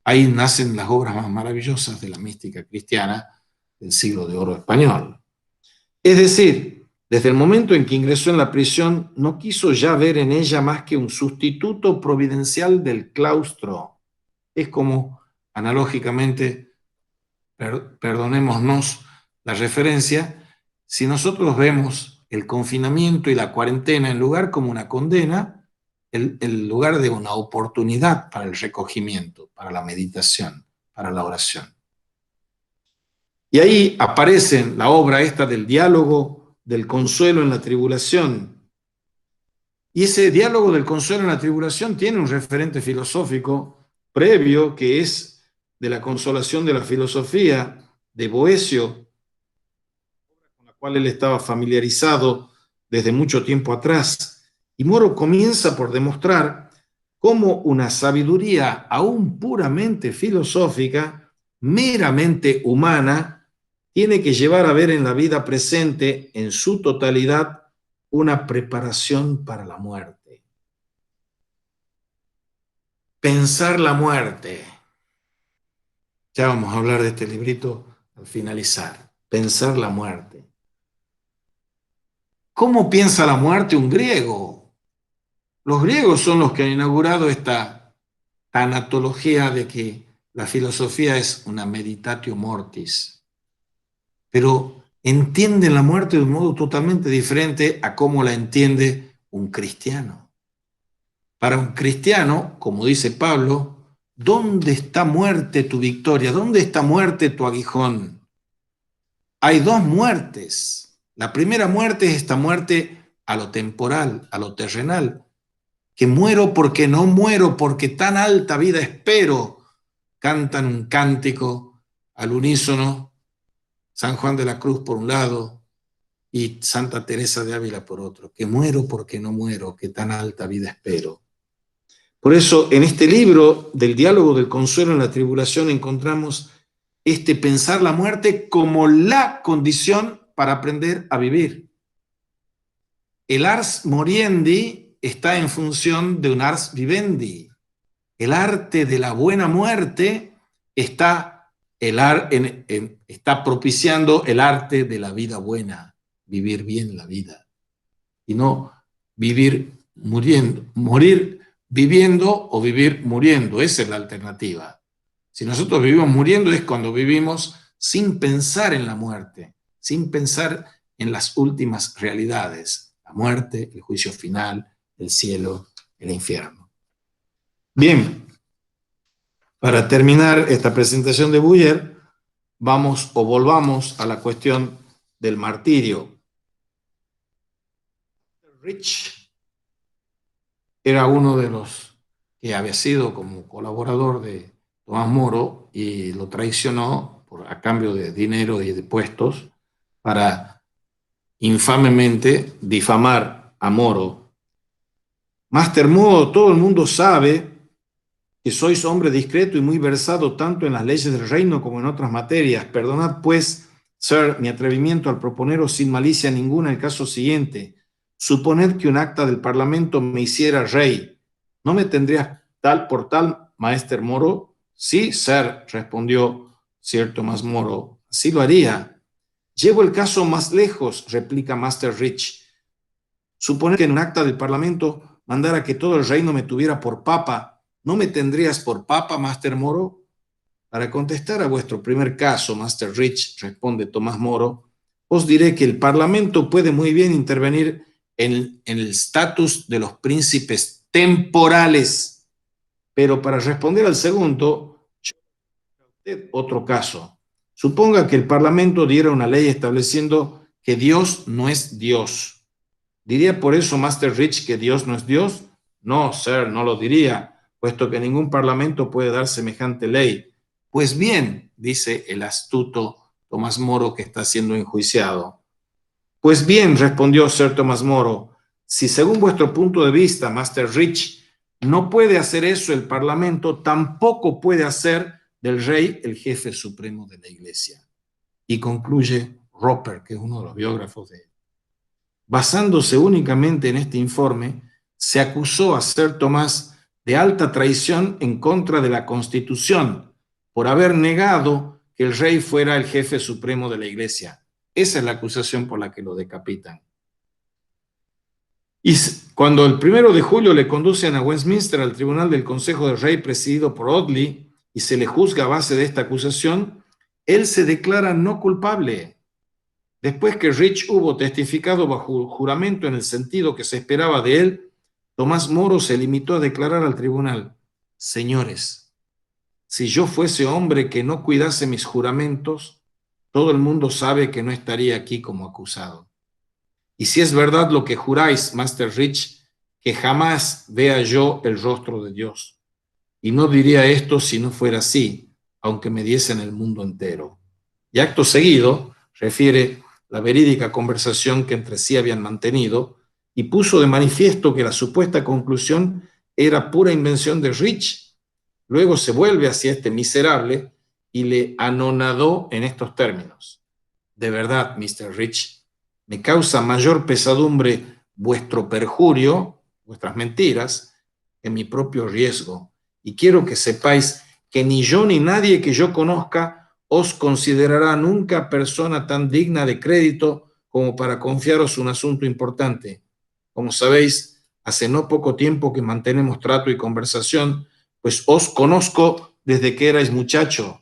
S1: ahí nacen las obras más maravillosas de la mística cristiana del siglo de oro español. Es decir, desde el momento en que ingresó en la prisión, no quiso ya ver en ella más que un sustituto providencial del claustro. Es como, analógicamente, perdonémonos la referencia, si nosotros vemos el confinamiento y la cuarentena en lugar como una condena, el lugar de una oportunidad para el recogimiento, para la meditación, para la oración. Y ahí aparece la obra esta del diálogo del consuelo en la tribulación. Y ese diálogo del consuelo en la tribulación tiene un referente filosófico previo, que es de la consolación de la filosofía de Boecio, con la cual él estaba familiarizado desde mucho tiempo atrás. Y Moro comienza por demostrar cómo una sabiduría aún puramente filosófica, meramente humana, tiene que llevar a ver en la vida presente, en su totalidad, una preparación para la muerte. Pensar la muerte. Ya vamos a hablar de este librito al finalizar. Pensar la muerte. ¿Cómo piensa la muerte un griego? Los griegos son los que han inaugurado esta tanatología de que la filosofía es una meditatio mortis, pero entienden la muerte de un modo totalmente diferente a cómo la entiende un cristiano. Para un cristiano, como dice Pablo, ¿dónde está muerte tu victoria? ¿Dónde está muerte tu aguijón? Hay dos muertes. La primera muerte es esta muerte a lo temporal, a lo terrenal, que muero porque no muero, porque tan alta vida espero, cantan un cántico al unísono, San Juan de la Cruz por un lado y Santa Teresa de Ávila por otro, que muero porque no muero, que tan alta vida espero. Por eso, en este libro del diálogo del consuelo en la tribulación encontramos este pensar la muerte como la condición para aprender a vivir. El ars moriendi está en función de un ars vivendi. El arte de la buena muerte está, está propiciando el arte de la vida buena, vivir bien la vida. Y no vivir muriendo, morir viviendo o vivir muriendo. Esa es la alternativa. Si nosotros vivimos muriendo es cuando vivimos sin pensar en la muerte, sin pensar en las últimas realidades, la muerte, el juicio final, el cielo, el infierno. Bien, para terminar esta presentación de Buyer, vamos o volvamos a la cuestión del martirio. Rich era uno de los que había sido como colaborador de Tomás Moro y lo traicionó a cambio de dinero y de puestos para infamemente difamar a Moro. Master Moro, todo el mundo sabe que sois hombre discreto y muy versado tanto en las leyes del reino como en otras materias. Perdonad, pues, Sir, mi atrevimiento al proponeros sin malicia ninguna el caso siguiente. Suponed que un acta del Parlamento me hiciera rey. ¿No me tendrías tal por tal, Maester Moro? Sí, Sir, respondió Sir Tomás Moro. Así lo haría. Llevo el caso más lejos, replica Master Rich. Suponed que en un acta del Parlamento mandara que todo el reino me tuviera por papa. ¿No me tendrías por papa, Master Moro? Para contestar a vuestro primer caso, Master Rich, responde Tomás Moro, os diré que el Parlamento puede muy bien intervenir en el estatus de los príncipes temporales. Pero para responder al segundo, otro caso. Suponga que el Parlamento diera una ley estableciendo que Dios no es Dios. ¿Diría por eso Master Rich que Dios no es Dios? No, Sir, no lo diría, puesto que ningún parlamento puede dar semejante ley. Pues bien, dice el astuto Tomás Moro que está siendo enjuiciado. Pues bien, respondió Sir Tomás Moro, si según vuestro punto de vista, Master Rich, no puede hacer eso el parlamento, tampoco puede hacer del rey el jefe supremo de la iglesia. Y concluye Roper, que es uno de los biógrafos de él. Basándose únicamente en este informe, se acusó a Sir Tomás de alta traición en contra de la Constitución por haber negado que el rey fuera el jefe supremo de la iglesia. Esa es la acusación por la que lo decapitan. Y cuando el 1 de julio le conducen a Westminster al tribunal del Consejo del Rey presidido por Audley y se le juzga a base de esta acusación, él se declara no culpable. Después que Rich hubo testificado bajo juramento en el sentido que se esperaba de él, Tomás Moro se limitó a declarar al tribunal: señores, si yo fuese hombre que no cuidase mis juramentos, todo el mundo sabe que no estaría aquí como acusado. Y si es verdad lo que juráis, Master Rich, que jamás vea yo el rostro de Dios. Y no diría esto si no fuera así, aunque me diesen el mundo entero. Y acto seguido refiere la verídica conversación que entre sí habían mantenido y puso de manifiesto que la supuesta conclusión era pura invención de Rich. Luego se vuelve hacia este miserable y le anonadó en estos términos: de verdad, Mr. Rich, me causa mayor pesadumbre vuestro perjurio, vuestras mentiras, que mi propio riesgo. Y quiero que sepáis que ni yo ni nadie que yo conozca os considerará nunca persona tan digna de crédito como para confiaros un asunto importante. Como sabéis, hace no poco tiempo que mantenemos trato y conversación, pues os conozco desde que erais muchacho.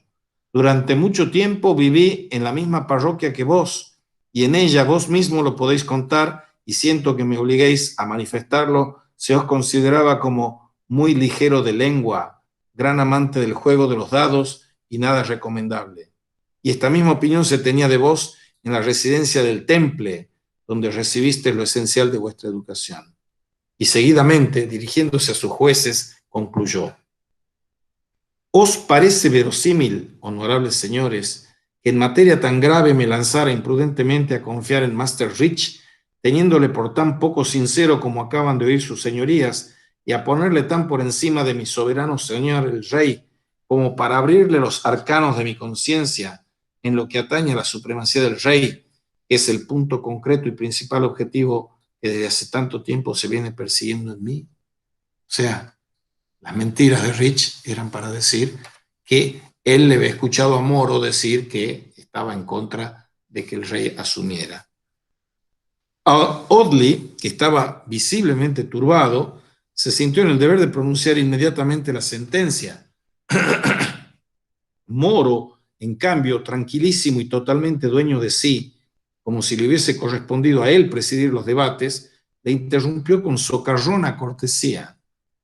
S1: Durante mucho tiempo viví en la misma parroquia que vos, y en ella vos mismo lo podéis contar, y siento que me obliguéis a manifestarlo. Se os consideraba como muy ligero de lengua, gran amante del juego de los dados y nada recomendable. Y esta misma opinión se tenía de vos en la residencia del Temple, donde recibiste lo esencial de vuestra educación. Y seguidamente, dirigiéndose a sus jueces, concluyó: ¿os parece verosímil, honorables señores, que en materia tan grave me lanzara imprudentemente a confiar en Master Rich, teniéndole por tan poco sincero como acaban de oír sus señorías, y a ponerle tan por encima de mi soberano señor el rey, como para abrirle los arcanos de mi conciencia en lo que atañe a la supremacía del rey, que es el punto concreto y principal objetivo que desde hace tanto tiempo se viene persiguiendo en mí? O sea, las mentiras de Rich eran para decir que él le había escuchado a Moro decir que estaba en contra de que el rey asumiera. Audley, que estaba visiblemente turbado, se sintió en el deber de pronunciar inmediatamente la sentencia. Moro, en cambio, tranquilísimo y totalmente dueño de sí, como si le hubiese correspondido a él presidir los debates, le interrumpió con socarrona cortesía: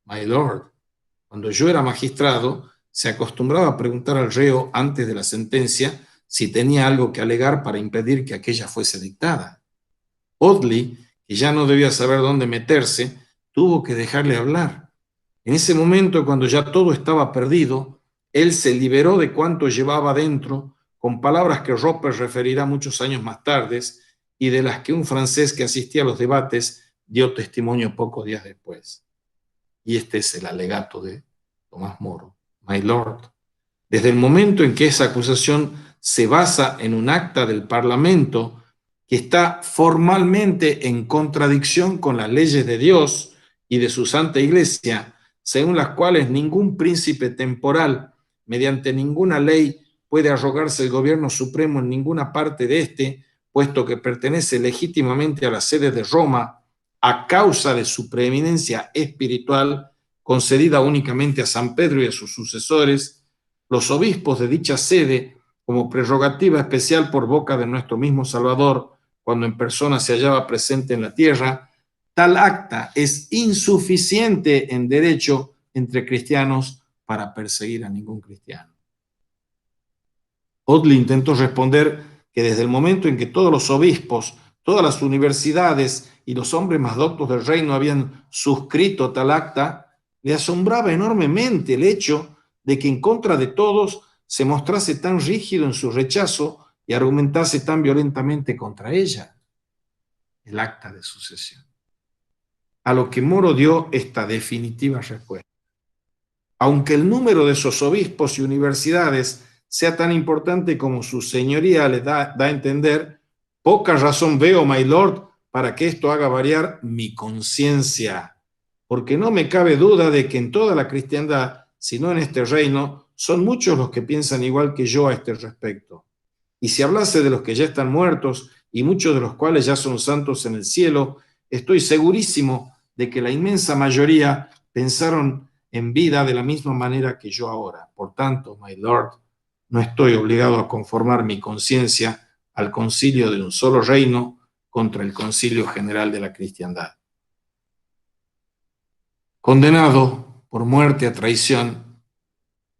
S1: My lord, cuando yo era magistrado, se acostumbraba a preguntar al reo antes de la sentencia si tenía algo que alegar para impedir que aquella fuese dictada. Audley, que ya no debía saber dónde meterse, tuvo que dejarle hablar. En ese momento, cuando ya todo estaba perdido, él se liberó de cuanto llevaba dentro, con palabras que Roper referirá muchos años más tarde y de las que un francés que asistía a los debates dio testimonio pocos días después. Y este es el alegato de Tomás Moro. My lord, desde el momento en que esa acusación se basa en un acta del Parlamento que está formalmente en contradicción con las leyes de Dios y de su Santa Iglesia, según las cuales ningún príncipe temporal, mediante ninguna ley, puede arrogarse el gobierno supremo en ninguna parte de este, puesto que pertenece legítimamente a la sede de Roma, a causa de su preeminencia espiritual, concedida únicamente a San Pedro y a sus sucesores, los obispos de dicha sede, como prerrogativa especial por boca de nuestro mismo Salvador, cuando en persona se hallaba presente en la tierra, tal acta es insuficiente en derecho entre cristianos para perseguir a ningún cristiano. Audley intentó responder que desde el momento en que todos los obispos, todas las universidades y los hombres más doctos del reino habían suscrito tal acta, le asombraba enormemente el hecho de que en contra de todos se mostrase tan rígido en su rechazo y argumentase tan violentamente contra ella, el acta de sucesión. A lo que Moro dio esta definitiva respuesta: aunque el número de esos obispos y universidades sea tan importante como su señoría le da a entender, poca razón veo, my lord, para que esto haga variar mi conciencia, porque no me cabe duda de que en toda la cristiandad, si no en este reino, son muchos los que piensan igual que yo a este respecto. Y si hablase de los que ya están muertos, y muchos de los cuales ya son santos en el cielo, estoy segurísimo de que la inmensa mayoría pensaron en vida de la misma manera que yo ahora. Por tanto, my lord, no estoy obligado a conformar mi conciencia al concilio de un solo reino contra el concilio general de la cristiandad. Condenado por muerte a traición,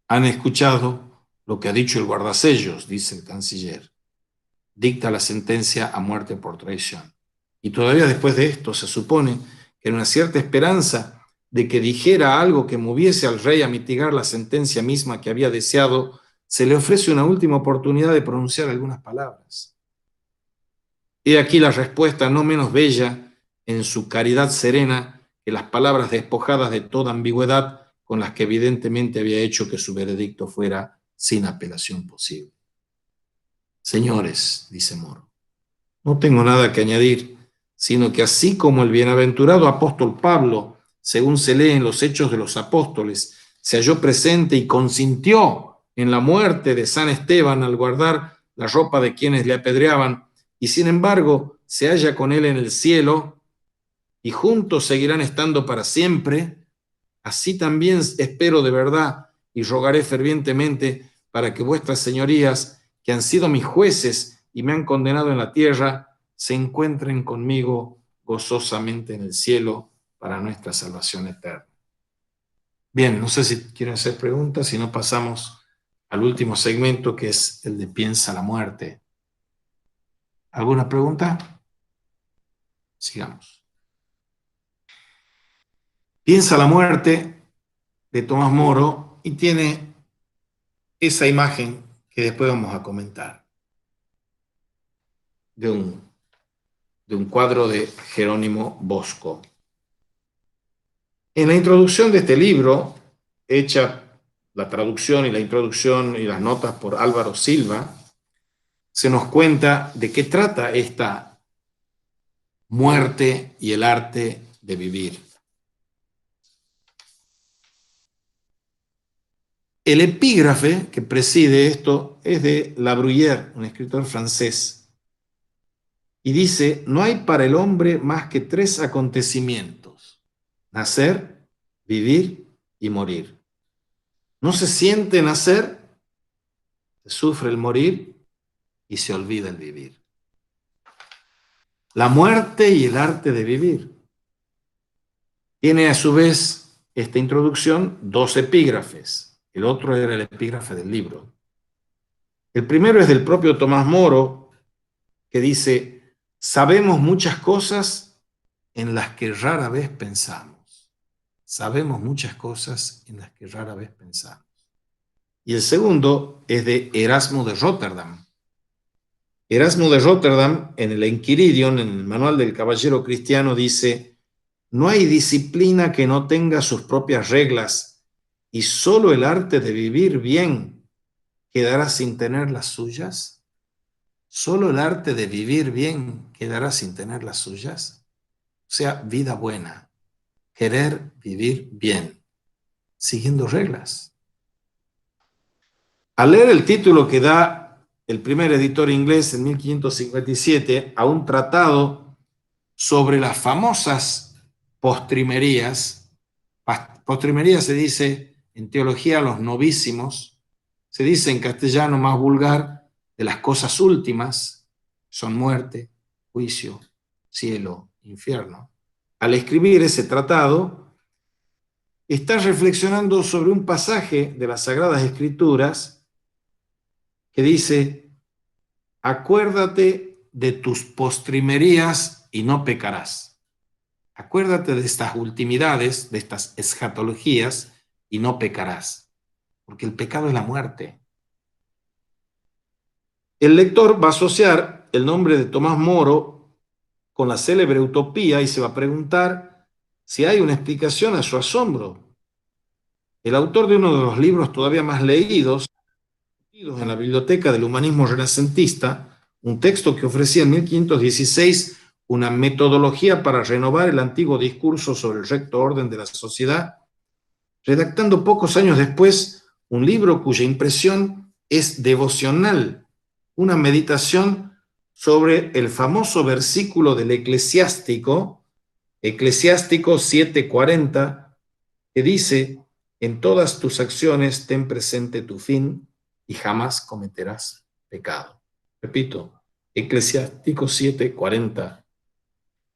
S1: han escuchado lo que ha dicho el guardasellos, dice el canciller. Dicta la sentencia a muerte por traición. Y todavía después de esto se supone que en una cierta esperanza de que dijera algo que moviese al rey a mitigar la sentencia misma que había deseado, se le ofrece una última oportunidad de pronunciar algunas palabras. He aquí la respuesta no menos bella en su caridad serena que las palabras despojadas de toda ambigüedad con las que evidentemente había hecho que su veredicto fuera sin apelación posible. Señores, dice Moro, no tengo nada que añadir, sino que así como el bienaventurado apóstol Pablo, según se lee en los Hechos de los Apóstoles, se halló presente y consintió en la muerte de San Esteban al guardar la ropa de quienes le apedreaban, y sin embargo se halla con él en el cielo, y juntos seguirán estando para siempre, así también espero de verdad y rogaré fervientemente para que vuestras señorías, que han sido mis jueces y me han condenado en la tierra, se encuentren conmigo gozosamente en el cielo para nuestra salvación eterna. Bien, no sé si quieren hacer preguntas, si no pasamos al último segmento, que es el de Piensa la muerte. ¿Alguna pregunta? Sigamos. Piensa la muerte de Tomás Moro y tiene esa imagen que después vamos a comentar de un cuadro de Jerónimo Bosco. En la introducción de este libro, hecha la traducción y la introducción y las notas por Álvaro Silva, se nos cuenta de qué trata esta muerte y el arte de vivir. El epígrafe que preside esto es de La Bruyère, un escritor francés, y dice: no hay para el hombre más que 3 acontecimientos: nacer, vivir y morir. No se siente nacer, se sufre el morir y se olvida el vivir. La muerte y el arte de vivir. Tiene a su vez esta introducción 2 epígrafes. El otro era el epígrafe del libro. El primero es del propio Tomás Moro, que dice: sabemos muchas cosas en las que rara vez pensamos. Sabemos muchas cosas en las que rara vez pensamos. Y el segundo es de Erasmo de Rotterdam. Erasmo de Rotterdam, en el Enquiridion, en el Manual del Caballero Cristiano, dice: no hay disciplina que no tenga sus propias reglas, y solo el arte de vivir bien quedará sin tener las suyas. Solo el arte de vivir bien quedará sin tener las suyas. O sea, vida buena, querer vivir bien, siguiendo reglas. Al leer el título que da el primer editor inglés en 1557 a un tratado sobre las famosas postrimerías, postrimería se dice en teología los novísimos, se dice en castellano más vulgar de las cosas últimas, son muerte, juicio, cielo, infierno. Al escribir ese tratado, está reflexionando sobre un pasaje de las Sagradas Escrituras que dice: acuérdate de tus postrimerías y no pecarás. Acuérdate de estas ultimidades, de estas escatologías, y no pecarás, porque el pecado es la muerte. El lector va a asociar el nombre de Tomás Moro con la célebre utopía y se va a preguntar si hay una explicación a su asombro. El autor de uno de los libros todavía más leídos en la biblioteca del humanismo renacentista, un texto que ofrecía en 1516 una metodología para renovar el antiguo discurso sobre el recto orden de la sociedad, redactando pocos años después un libro cuya impresión es devocional, una meditación sobre el famoso versículo del Eclesiástico 7:40, que dice: en todas tus acciones ten presente tu fin y jamás cometerás pecado. Repito, Eclesiástico 7:40,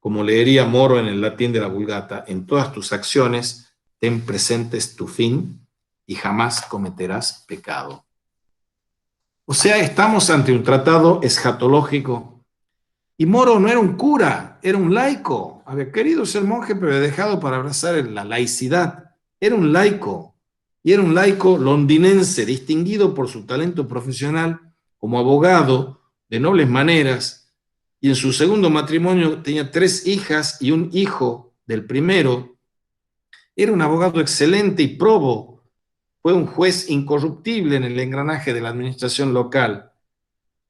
S1: como leería Moro en el latín de la Vulgata: en todas tus acciones ten presentes tu fin y jamás cometerás pecado. O sea, estamos ante un tratado escatológico. Y Moro no era un cura, era un laico. Había querido ser monje, pero había dejado para abrazar la laicidad. Era un laico. Y era un laico londinense, distinguido por su talento profesional como abogado, de nobles maneras, y en su segundo matrimonio tenía 3 hijas y un hijo del primero. Era un abogado excelente y probo. Fue un juez incorruptible en el engranaje de la administración local,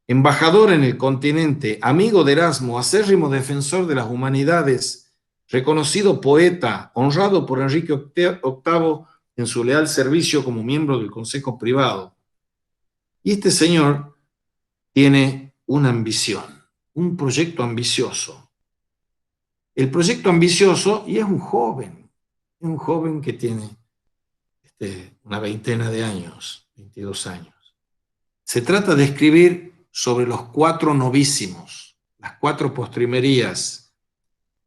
S1: embajador en el continente, amigo de Erasmo, acérrimo defensor de las humanidades, reconocido poeta, honrado por Enrique VIII en su leal servicio como miembro del Consejo Privado. Y este señor tiene una ambición, un proyecto ambicioso. El proyecto ambicioso, y es un joven que tiene una veintena de años, 22 años. Se trata de escribir sobre los 4 novísimos, las 4 postrimerías,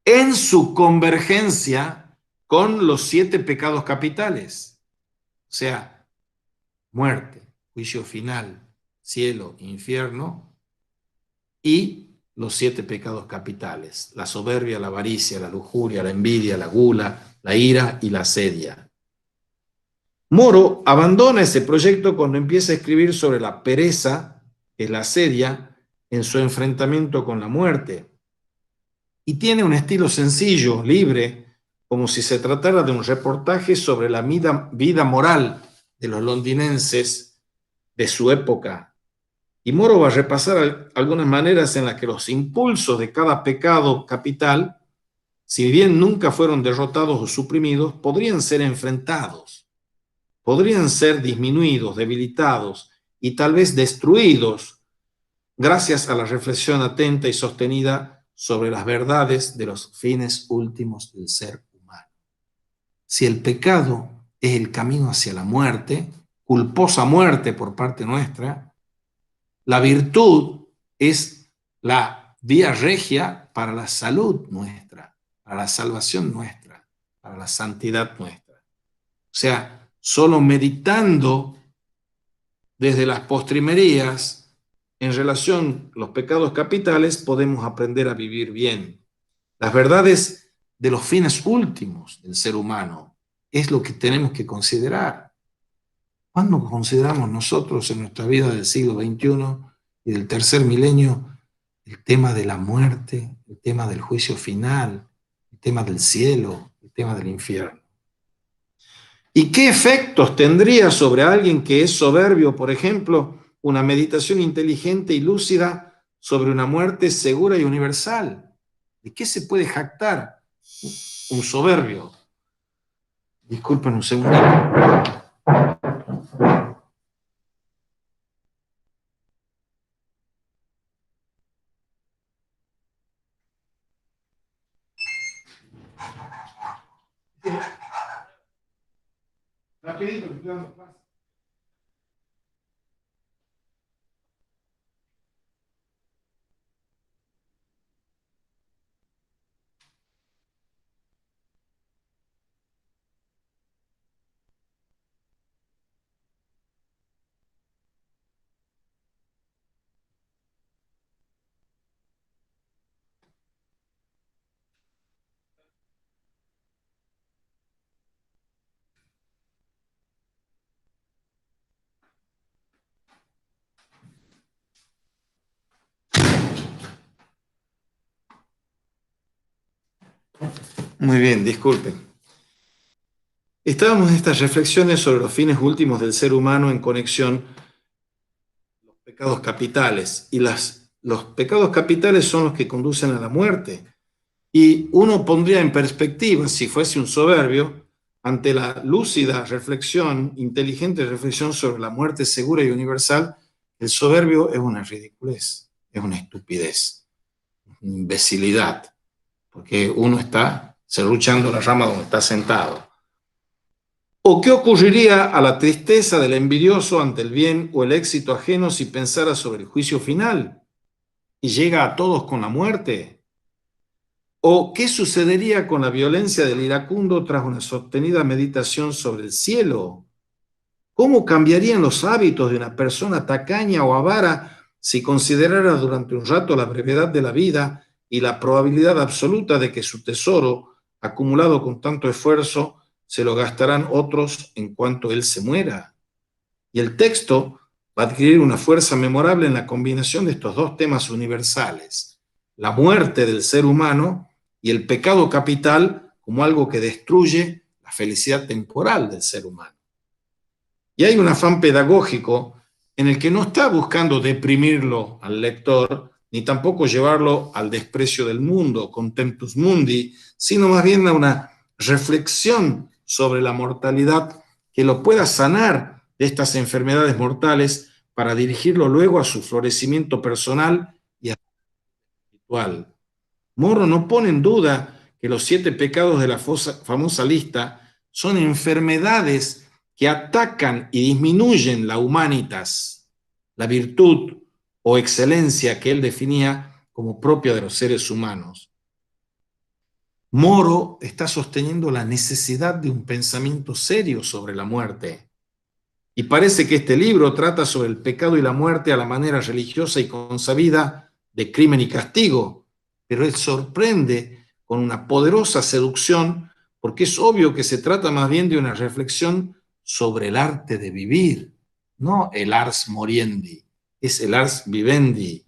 S1: en su convergencia con los 7 pecados capitales, o sea, muerte, juicio final, cielo, infierno, y los 7 pecados capitales, la soberbia, la avaricia, la lujuria, la envidia, la gula, la ira y la asedia. Moro abandona ese proyecto cuando empieza a escribir sobre la pereza, que es la asedia, en su enfrentamiento con la muerte. Y tiene un estilo sencillo, libre, como si se tratara de un reportaje sobre la vida moral de los londinenses de su época. Y Moro va a repasar algunas maneras en las que los impulsos de cada pecado capital, si bien nunca fueron derrotados o suprimidos, podrían ser enfrentados, podrían ser disminuidos, debilitados y tal vez destruidos gracias a la reflexión atenta y sostenida sobre las verdades de los fines últimos del ser humano. Si el pecado es el camino hacia la muerte, culposa muerte por parte nuestra, la virtud es la vía regia para la salud nuestra, para la salvación nuestra, para la santidad nuestra. O sea, solo meditando desde las postrimerías en relación a los pecados capitales podemos aprender a vivir bien. Las verdades de los fines últimos del ser humano es lo que tenemos que considerar. ¿Cuándo consideramos nosotros en nuestra vida del siglo XXI y del tercer milenio el tema de la muerte, el tema del juicio final, el tema del cielo, el tema del infierno? ¿Y qué efectos tendría sobre alguien que es soberbio, por ejemplo, una meditación inteligente y lúcida sobre una muerte segura y universal? ¿De qué se puede jactar un soberbio? Disculpen un segundo. Rapidito, que estoy dando paso. Muy bien, disculpen. Estábamos en estas reflexiones sobre los fines últimos del ser humano en conexión con los pecados capitales. Y los pecados capitales son los que conducen a la muerte. Y uno pondría en perspectiva, si fuese un soberbio, ante la lúcida reflexión, inteligente reflexión sobre la muerte segura y universal, el soberbio es una ridiculez, es una estupidez, una imbecilidad, porque uno está serruchando la rama donde está sentado. ¿O qué ocurriría a la tristeza del envidioso ante el bien o el éxito ajeno si pensara sobre el juicio final y llega a todos con la muerte? ¿O qué sucedería con la violencia del iracundo tras una sostenida meditación sobre el cielo? ¿Cómo cambiarían los hábitos de una persona tacaña o avara si considerara durante un rato la brevedad de la vida y la probabilidad absoluta de que su tesoro, acumulado con tanto esfuerzo, se lo gastarán otros en cuanto él se muera? Y el texto va a adquirir una fuerza memorable en la combinación de estos dos temas universales: la muerte del ser humano y el pecado capital como algo que destruye la felicidad temporal del ser humano. Y hay un afán pedagógico en el que no está buscando deprimirlo al lector, ni tampoco llevarlo al desprecio del mundo, contemptus mundi, sino más bien a una reflexión sobre la mortalidad que lo pueda sanar de estas enfermedades mortales para dirigirlo luego a su florecimiento personal y espiritual. Moro no pone en duda que los 7 pecados de la famosa lista son enfermedades que atacan y disminuyen la humanitas, la virtud o excelencia que él definía como propia de los seres humanos. Moro está sosteniendo la necesidad de un pensamiento serio sobre la muerte. Y parece que este libro trata sobre el pecado y la muerte a la manera religiosa y consabida de crimen y castigo, pero él sorprende con una poderosa seducción porque es obvio que se trata más bien de una reflexión sobre el arte de vivir, no el ars moriendi, es el ars vivendi.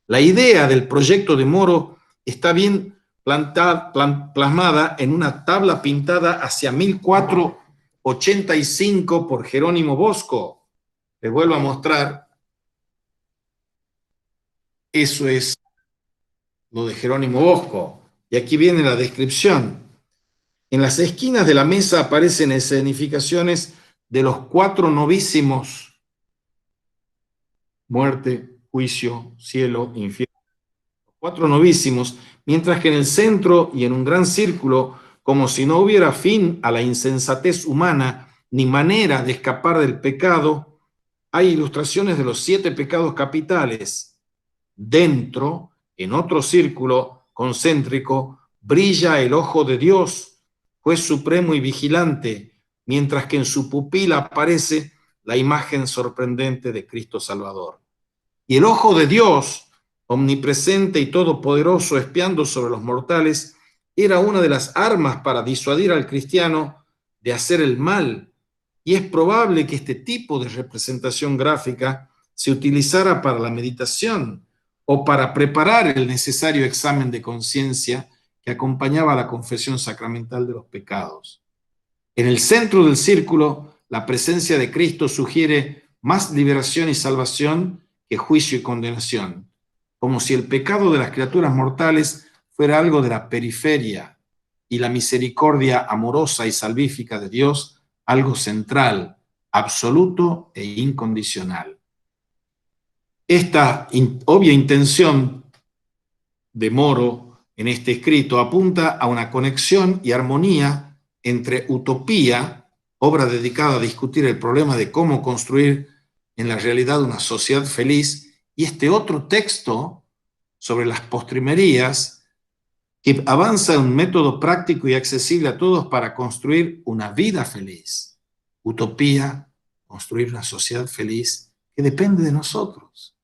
S1: La idea del proyecto de Moro está bien plasmada en una tabla pintada hacia 1485 por Jerónimo Bosco. Les vuelvo a mostrar. Eso es lo de Jerónimo Bosco. Y aquí viene la descripción. En las esquinas de la mesa aparecen escenificaciones de los 4 novísimos: muerte, juicio, cielo, infierno. 4 novísimos, mientras que en el centro y en un gran círculo, como si no hubiera fin a la insensatez humana ni manera de escapar del pecado, hay ilustraciones de los 7 pecados capitales. Dentro, en otro círculo concéntrico, brilla el ojo de Dios, juez supremo y vigilante, mientras que en su pupila aparece la imagen sorprendente de Cristo Salvador. Y el ojo de Dios, omnipresente y todopoderoso, espiando sobre los mortales, era una de las armas para disuadir al cristiano de hacer el mal. Y es probable que este tipo de representación gráfica se utilizara para la meditación o para preparar el necesario examen de conciencia que acompañaba a la confesión sacramental de los pecados. En el centro del círculo, la presencia de Cristo sugiere más liberación y salvación que juicio y condenación, como si el pecado de las criaturas mortales fuera algo de la periferia y la misericordia amorosa y salvífica de Dios algo central, absoluto e incondicional. Esta obvia intención de Moro en este escrito apunta a una conexión y armonía entre Utopía, obra dedicada a discutir el problema de cómo construir en la realidad una sociedad feliz, y este otro texto sobre las postrimerías, que avanza en un método práctico y accesible a todos para construir una vida feliz. Utopía, construir una sociedad feliz que depende de nosotros.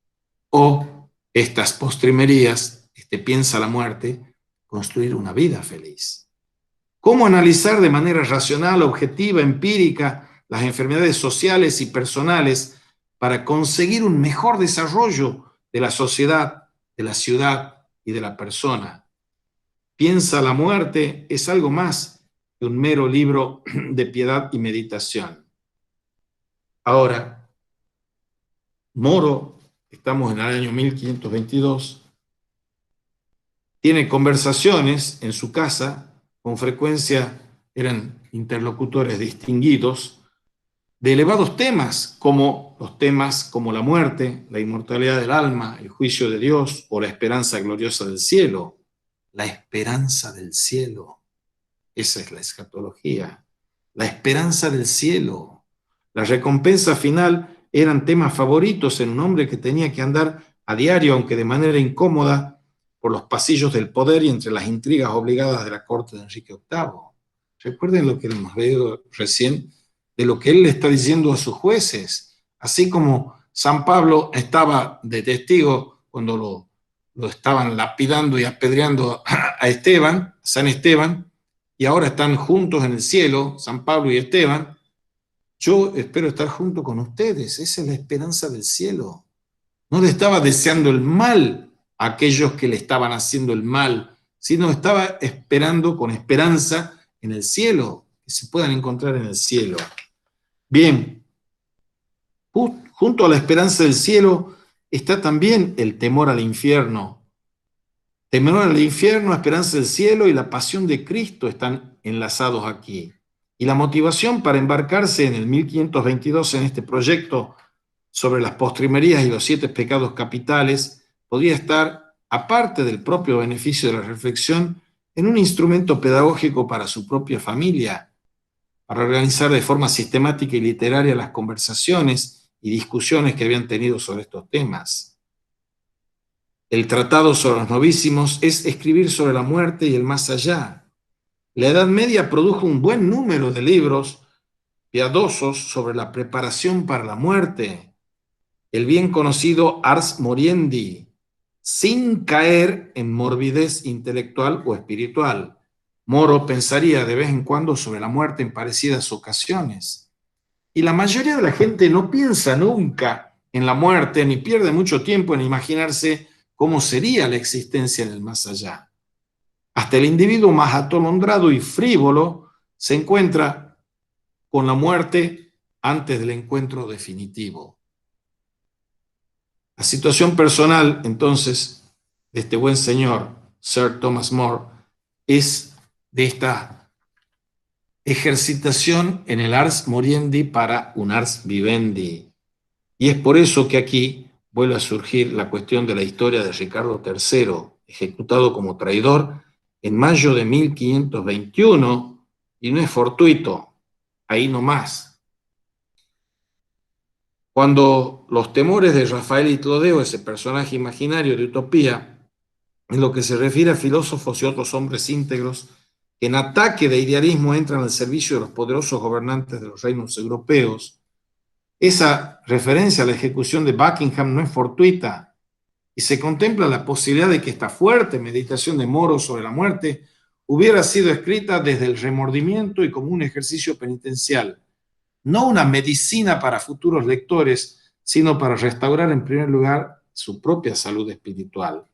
S1: O estas postrimerías, piensa la muerte, construir una vida feliz. ¿Cómo analizar de manera racional, objetiva, empírica las enfermedades sociales y personales para conseguir un mejor desarrollo de la sociedad, de la ciudad y de la persona? Piensa la muerte es algo más que un mero libro de piedad y meditación. Ahora, Moro, estamos en el año 1522, tiene conversaciones en su casa, con frecuencia eran interlocutores distinguidos, de elevados temas, como los temas como la muerte, la inmortalidad del alma, el juicio de Dios o la esperanza gloriosa del cielo. La esperanza del cielo, esa es la escatología, la esperanza del cielo. La recompensa final eran temas favoritos en un hombre que tenía que andar a diario, aunque de manera incómoda, por los pasillos del poder y entre las intrigas obligadas de la corte de Enrique VIII. Recuerden lo que hemos leído recién, de lo que él le está diciendo a sus jueces, así como San Pablo estaba de testigo cuando lo estaban lapidando y apedreando a Esteban, San Esteban, y ahora están juntos en el cielo, San Pablo y Esteban. Yo espero estar junto con ustedes, esa es la esperanza del cielo. No le estaba deseando el mal a aquellos que le estaban haciendo el mal, sino estaba esperando con esperanza en el cielo, que se puedan encontrar en el cielo. Bien, junto a la esperanza del cielo está también el temor al infierno. Temor al infierno, esperanza del cielo y la pasión de Cristo están enlazados aquí. Y la motivación para embarcarse en el 1522 en este proyecto sobre las postrimerías y los 7 pecados capitales podría estar, aparte del propio beneficio de la reflexión, en un instrumento pedagógico para su propia familia, para organizar de forma sistemática y literaria las conversaciones y discusiones que habían tenido sobre estos temas. El tratado sobre los novísimos es escribir sobre la muerte y el más allá. La Edad Media produjo un buen número de libros piadosos sobre la preparación para la muerte, el bien conocido Ars Moriendi, sin caer en morbidez intelectual o espiritual. Moro pensaría de vez en cuando sobre la muerte en parecidas ocasiones. Y la mayoría de la gente no piensa nunca en la muerte, ni pierde mucho tiempo en imaginarse cómo sería la existencia en el más allá. Hasta el individuo más atolondrado y frívolo se encuentra con la muerte antes del encuentro definitivo. La situación personal, entonces, de este buen señor, Sir Thomas More, es de esta ejercitación en el ars moriendi para un ars vivendi. Y es por eso que aquí vuelve a surgir la cuestión de la historia de Ricardo III, ejecutado como traidor en mayo de 1521, y no es fortuito, ahí nomás. Cuando los temores de Rafael y Clodeo, ese personaje imaginario de Utopía, en lo que se refiere a filósofos y otros hombres íntegros, que en ataque de idealismo entran al servicio de los poderosos gobernantes de los reinos europeos, esa referencia a la ejecución de Buckingham no es fortuita y se contempla la posibilidad de que esta fuerte meditación de Moro sobre la muerte hubiera sido escrita desde el remordimiento y como un ejercicio penitencial, no una medicina para futuros lectores, sino para restaurar en primer lugar su propia salud espiritual.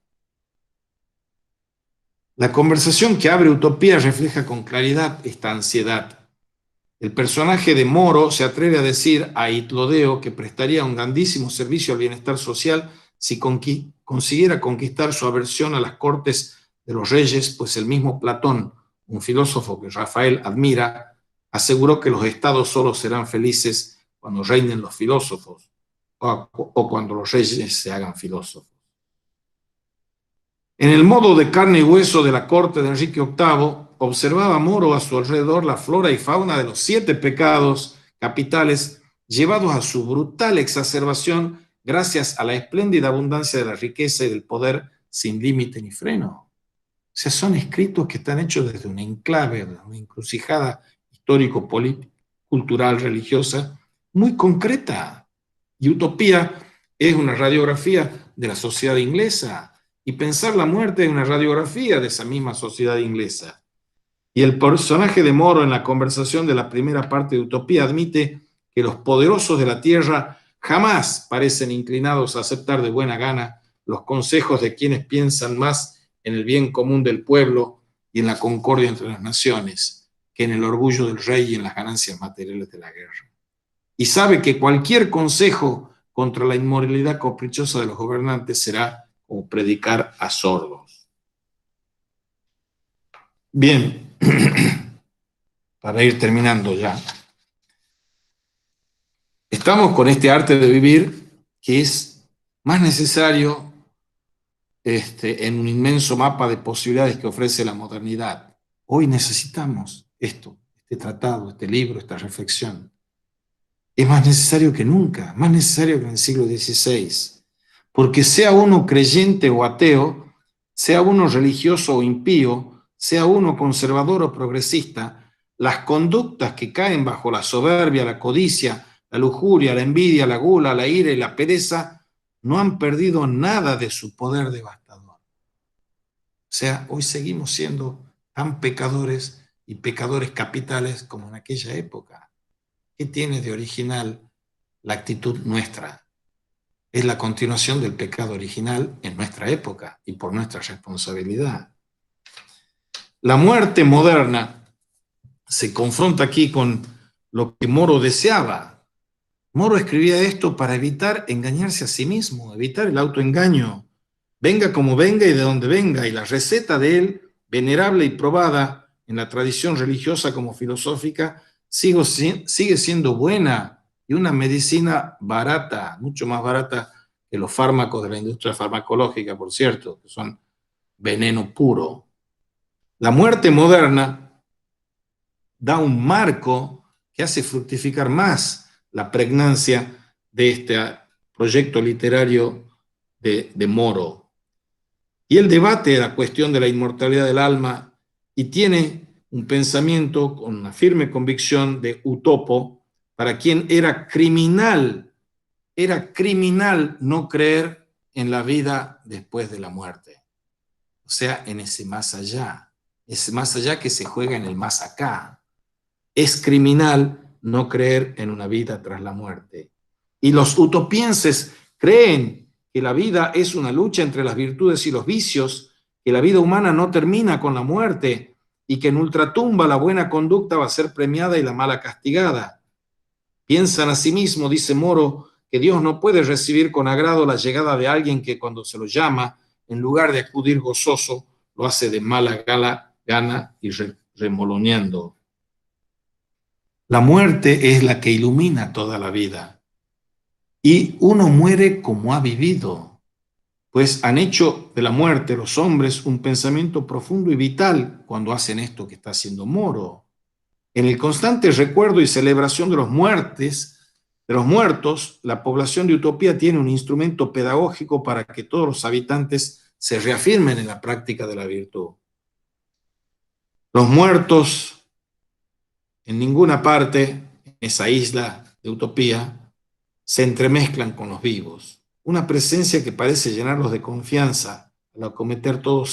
S1: La conversación que abre Utopía refleja con claridad esta ansiedad. El personaje de Moro se atreve a decir a Itlodeo que prestaría un grandísimo servicio al bienestar social si consiguiera conquistar su aversión a las cortes de los reyes, pues el mismo Platón, un filósofo que Rafael admira, aseguró que los estados solo serán felices cuando reinen los filósofos o cuando los reyes se hagan filósofos. En el modo de carne y hueso de la corte de Enrique VIII, observaba Moro a su alrededor la flora y fauna de los 7 pecados capitales, llevados a su brutal exacerbación gracias a la espléndida abundancia de la riqueza y del poder sin límite ni freno. O sea, son escritos que están hechos desde un enclave, una encrucijada histórico, político, cultural, religiosa, muy concreta. Y Utopía es una radiografía de la sociedad inglesa, y pensar la muerte es una radiografía de esa misma sociedad inglesa. Y el personaje de Moro en la conversación de la primera parte de Utopía admite que los poderosos de la tierra jamás parecen inclinados a aceptar de buena gana los consejos de quienes piensan más en el bien común del pueblo y en la concordia entre las naciones que en el orgullo del rey y en las ganancias materiales de la guerra. Y sabe que cualquier consejo contra la inmoralidad caprichosa de los gobernantes será como predicar a sordos. Bien, para ir terminando ya. Estamos con este arte de vivir que es más necesario en un inmenso mapa de posibilidades que ofrece la modernidad. Hoy necesitamos esto, este tratado, este libro, esta reflexión. Es más necesario que nunca, más necesario que en el siglo XVI, porque sea uno creyente o ateo, sea uno religioso o impío, sea uno conservador o progresista, las conductas que caen bajo la soberbia, la codicia, la lujuria, la envidia, la gula, la ira y la pereza no han perdido nada de su poder devastador. O sea, hoy seguimos siendo tan pecadores y pecadores capitales como en aquella época. ¿Qué tiene de original la actitud nuestra? es la continuación del pecado original en nuestra época y por nuestra responsabilidad. La muerte moderna se confronta aquí con lo que Moro deseaba. Moro escribía esto para evitar engañarse a sí mismo, evitar el autoengaño. Venga como venga y de donde venga, y la receta de él, venerable y probada en la tradición religiosa como filosófica, sigue siendo buena y una medicina barata, mucho más barata que los fármacos de la industria farmacológica, por cierto, que son veneno puro. La muerte moderna da un marco que hace fructificar más la pregnancia de este proyecto literario de Moro. Y él debate la cuestión de la inmortalidad del alma y tiene un pensamiento con una firme convicción de utopo para quien era criminal no creer en la vida después de la muerte. O sea, en ese más allá que se juega en el más acá. Es criminal no creer en una vida tras la muerte. Y los utopienses creen que la vida es una lucha entre las virtudes y los vicios, que la vida humana no termina con la muerte y que en ultratumba la buena conducta va a ser premiada y la mala castigada. Piensan asimismo, dice Moro, que Dios no puede recibir con agrado la llegada de alguien que cuando se lo llama, en lugar de acudir gozoso, lo hace de mala gana y remoloneando. La muerte es la que ilumina toda la vida y uno muere como ha vivido, pues han hecho de la muerte los hombres un pensamiento profundo y vital cuando hacen esto que está haciendo Moro. En el constante recuerdo y celebración de los muertos, la población de Utopía tiene un instrumento pedagógico para que todos los habitantes se reafirmen en la práctica de la virtud. Los muertos en ninguna parte, en esa isla de Utopía, se entremezclan con los vivos. Una presencia que parece llenarlos de confianza al acometer todo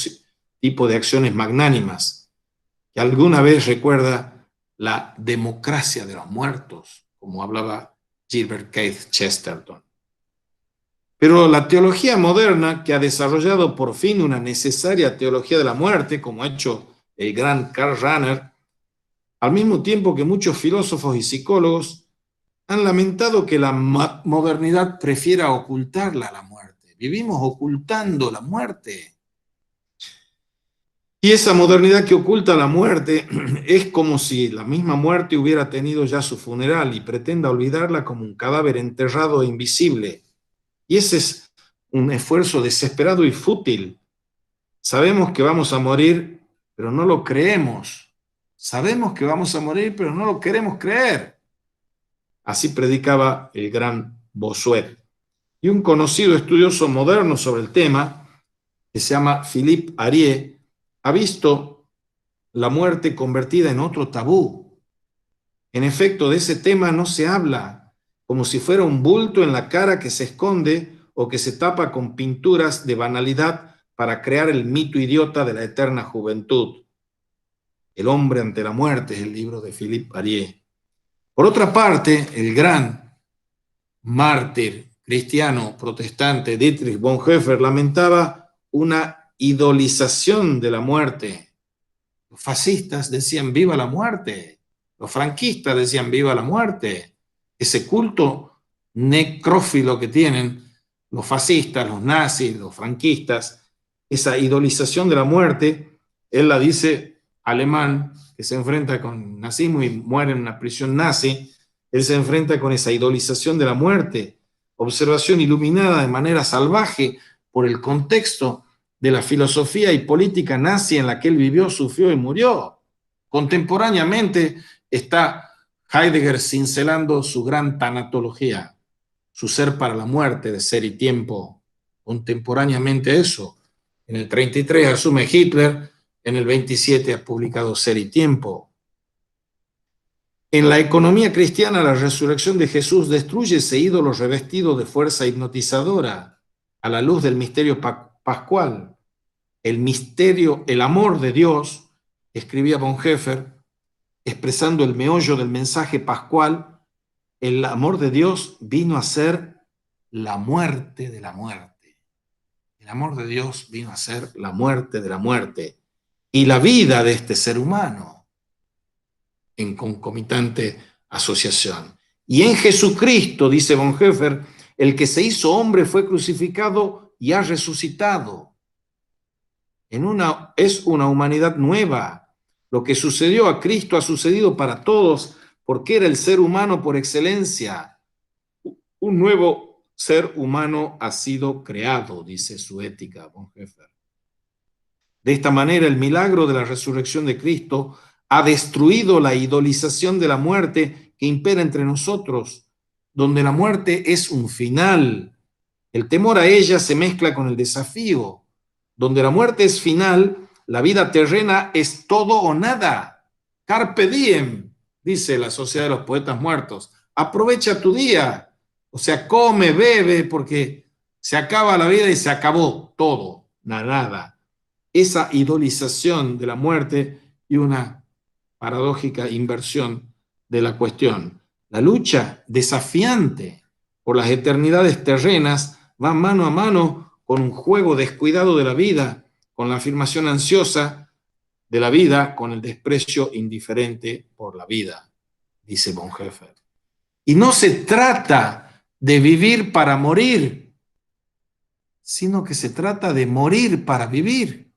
S1: tipo de acciones magnánimas, que alguna vez recuerda la democracia de los muertos, como hablaba Gilbert Keith Chesterton. Pero la teología moderna, que ha desarrollado por fin una necesaria teología de la muerte, como ha hecho el gran Karl Rahner, al mismo tiempo que muchos filósofos y psicólogos han lamentado que la modernidad prefiera ocultarla a la muerte. Vivimos ocultando la muerte. Y esa modernidad que oculta la muerte es como si la misma muerte hubiera tenido ya su funeral y pretenda olvidarla como un cadáver enterrado e invisible. Y ese es un esfuerzo desesperado y fútil. Sabemos que vamos a morir, pero no lo creemos. Sabemos que vamos a morir, pero no lo queremos creer. Así predicaba el gran Bossuet. Y un conocido estudioso moderno sobre el tema, que se llama Philippe Arié, ha visto la muerte convertida en otro tabú. En efecto, de ese tema no se habla, como si fuera un bulto en la cara que se esconde o que se tapa con pinturas de banalidad para crear el mito idiota de la eterna juventud. El hombre ante la muerte es el libro de Philippe Arié. Por otra parte, el gran mártir cristiano protestante Dietrich Bonhoeffer lamentaba una idolización de la muerte. Los fascistas decían viva la muerte, los franquistas decían viva la muerte. Ese culto necrófilo que tienen los fascistas, los nazis, los franquistas, esa idolización de la muerte, él la dice alemán, que se enfrenta con nazismo y muere en una prisión nazi, él se enfrenta con esa idolización de la muerte, observación iluminada de manera salvaje por el contexto de la filosofía y política nazi en la que él vivió, sufrió y murió. Contemporáneamente está Heidegger cincelando su gran tanatología, su ser para la muerte de ser y tiempo. Contemporáneamente eso. En el 33 asume Hitler, en el 27 ha publicado Ser y Tiempo. En la economía cristiana, la resurrección de Jesús destruye ese ídolo revestido de fuerza hipnotizadora a la luz del misterio pascual. El misterio, el amor de Dios, escribía Bonhoeffer, expresando el meollo del mensaje pascual, el amor de Dios vino a ser la muerte de la muerte. El amor de Dios vino a ser la muerte de la muerte y la vida de este ser humano en concomitante asociación. Y en Jesucristo, dice Bonhoeffer, el que se hizo hombre fue crucificado y ha resucitado. Es una humanidad nueva. Lo que sucedió a Cristo ha sucedido para todos porque era el ser humano por excelencia. Un nuevo ser humano ha sido creado, dice su Ética, Bonhoeffer. De esta manera, el milagro de la resurrección de Cristo ha destruido la idolización de la muerte que impera entre nosotros, donde la muerte es un final. El temor a ella se mezcla con el desafío. Donde la muerte es final, la vida terrena es todo o nada. Carpe diem, dice la Sociedad de los Poetas Muertos. Aprovecha tu día. O sea, come, bebe, porque se acaba la vida y se acabó todo, nada. Esa idolización de la muerte y una paradójica inversión de la cuestión. La lucha desafiante por las eternidades terrenas va mano a mano con un juego descuidado de la vida, con la afirmación ansiosa de la vida, con el desprecio indiferente por la vida, dice Bonhoeffer. Y no se trata de vivir para morir, sino que se trata de morir para vivir.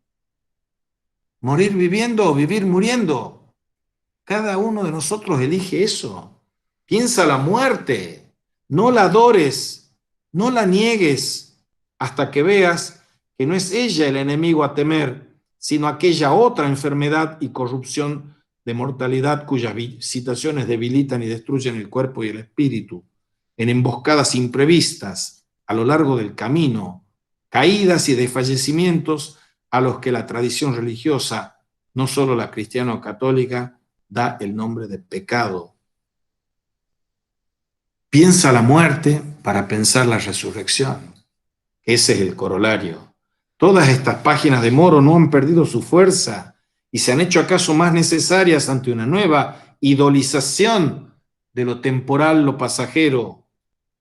S1: Morir viviendo o vivir muriendo. Cada uno de nosotros elige eso. Piensa la muerte, no la adores, no la niegues, hasta que veas que no es ella el enemigo a temer, sino aquella otra enfermedad y corrupción de mortalidad cuyas visitaciones debilitan y destruyen el cuerpo y el espíritu, en emboscadas imprevistas a lo largo del camino, caídas y desfallecimientos a los que la tradición religiosa, no solo la cristiano-católica, da el nombre de pecado. Piensa la muerte para pensar la resurrección. Ese es el corolario. Todas estas páginas de Moro no han perdido su fuerza y se han hecho acaso más necesarias ante una nueva idolización de lo temporal, lo pasajero.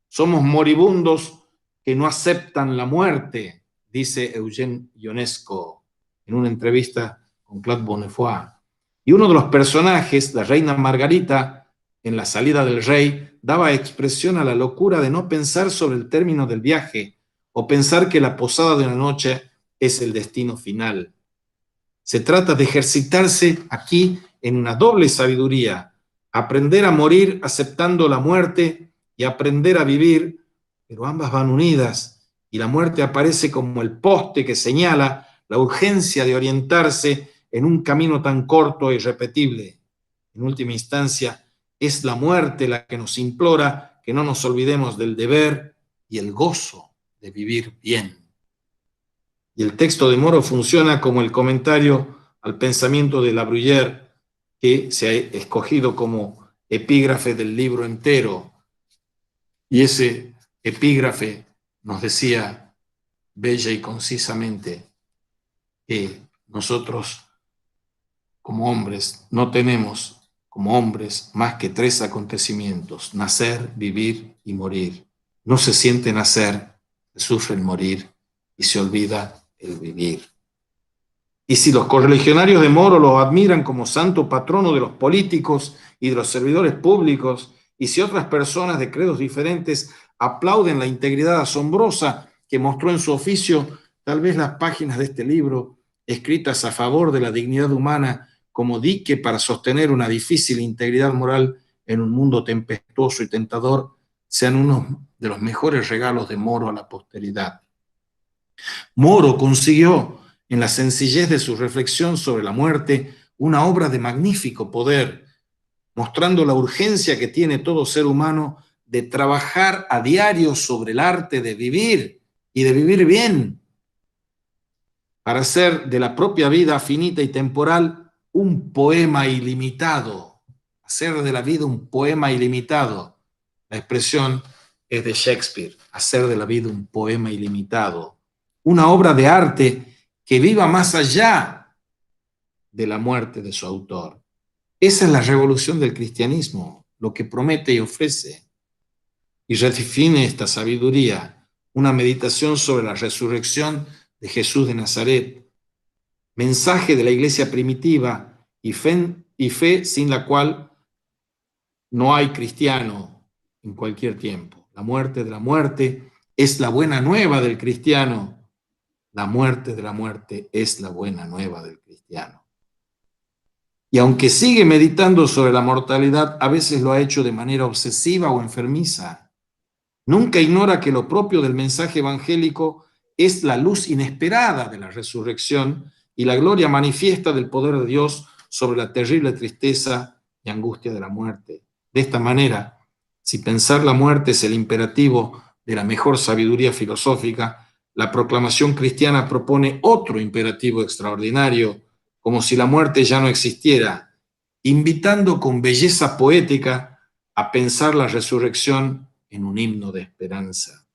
S1: Somos moribundos que no aceptan la muerte, dice Eugène Ionesco en una entrevista con Claude Bonnefoy. Y uno de los personajes, la reina Margarita, en La salida del rey, daba expresión a la locura de no pensar sobre el término del viaje o pensar que la posada de una noche es el destino final. Se trata de ejercitarse aquí en una doble sabiduría, aprender a morir aceptando la muerte y aprender a vivir, pero ambas van unidas y la muerte aparece como el poste que señala la urgencia de orientarse en un camino tan corto e irrepetible. En última instancia, es la muerte la que nos implora que no nos olvidemos del deber y el gozo de vivir bien. Y el texto de Moro funciona como el comentario al pensamiento de La Bruyère, que se ha escogido como epígrafe del libro entero. Y ese epígrafe nos decía bella y concisamente que nosotros como hombres no tenemos como hombres más que 3 acontecimientos: nacer, vivir y morir. No se siente nacer, se sufre el morir y se olvida el vivir. Y si los correligionarios de Moro lo admiran como santo patrono de los políticos y de los servidores públicos, y si otras personas de credos diferentes aplauden la integridad asombrosa que mostró en su oficio, tal vez las páginas de este libro, escritas a favor de la dignidad humana como dique para sostener una difícil integridad moral en un mundo tempestuoso y tentador, sean uno de los mejores regalos de Moro a la posteridad. Moro consiguió, en la sencillez de su reflexión sobre la muerte, una obra de magnífico poder, mostrando la urgencia que tiene todo ser humano de trabajar a diario sobre el arte de vivir y de vivir bien, para hacer de la propia vida finita y temporal un poema ilimitado, hacer de la vida un poema ilimitado. La expresión es de Shakespeare, hacer de la vida un poema ilimitado, una obra de arte que viva más allá de la muerte de su autor. Esa es la revolución del cristianismo, lo que promete y ofrece. y redefine esta sabiduría, una meditación sobre la resurrección de Jesús de Nazaret, mensaje de la iglesia primitiva y fe sin la cual no hay cristiano en cualquier tiempo. La muerte de la muerte es la buena nueva del cristiano. La muerte de la muerte es la buena nueva del cristiano. Y aunque sigue meditando sobre la mortalidad, a veces lo ha hecho de manera obsesiva o enfermiza. Nunca ignora que lo propio del mensaje evangélico es la luz inesperada de la resurrección y la gloria manifiesta del poder de Dios sobre la terrible tristeza y angustia de la muerte. De esta manera, si pensar la muerte es el imperativo de la mejor sabiduría filosófica, la proclamación cristiana propone otro imperativo extraordinario, como si la muerte ya no existiera, invitando con belleza poética a pensar la resurrección en un himno de esperanza.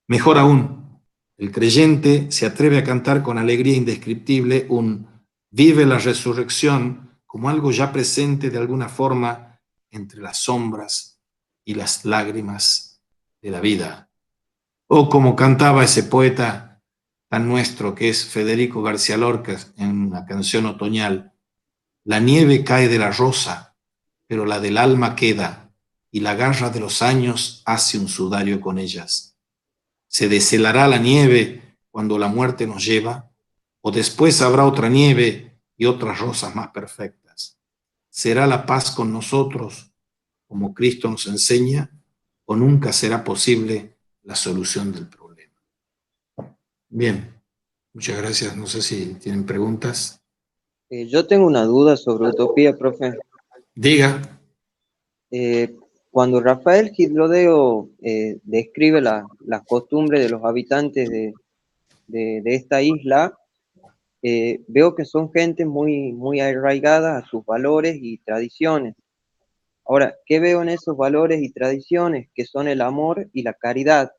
S1: Mejor aún, el creyente se atreve a cantar con alegría indescriptible un vive la resurrección como algo ya presente de alguna forma entre las sombras y las lágrimas de la vida. O como cantaba ese poeta tan nuestro que es Federico García Lorca en una canción otoñal: la nieve cae de la rosa, pero la del alma queda, y la garra de los años hace un sudario con ellas. Se deshelará la nieve cuando la muerte nos lleva, o después habrá otra nieve y otras rosas más perfectas. ¿Será la paz con nosotros, como Cristo nos enseña, o nunca será posible la solución del problema? Bien, muchas gracias. No sé si tienen preguntas.
S2: Yo tengo una duda sobre utopía, profe.
S1: Diga.
S2: Cuando Rafael Gilrodeo describe las costumbres de los habitantes de esta isla, veo que son gente muy arraigada a sus valores y tradiciones. Ahora, ¿qué veo en esos valores y tradiciones? Que son el amor y la caridad,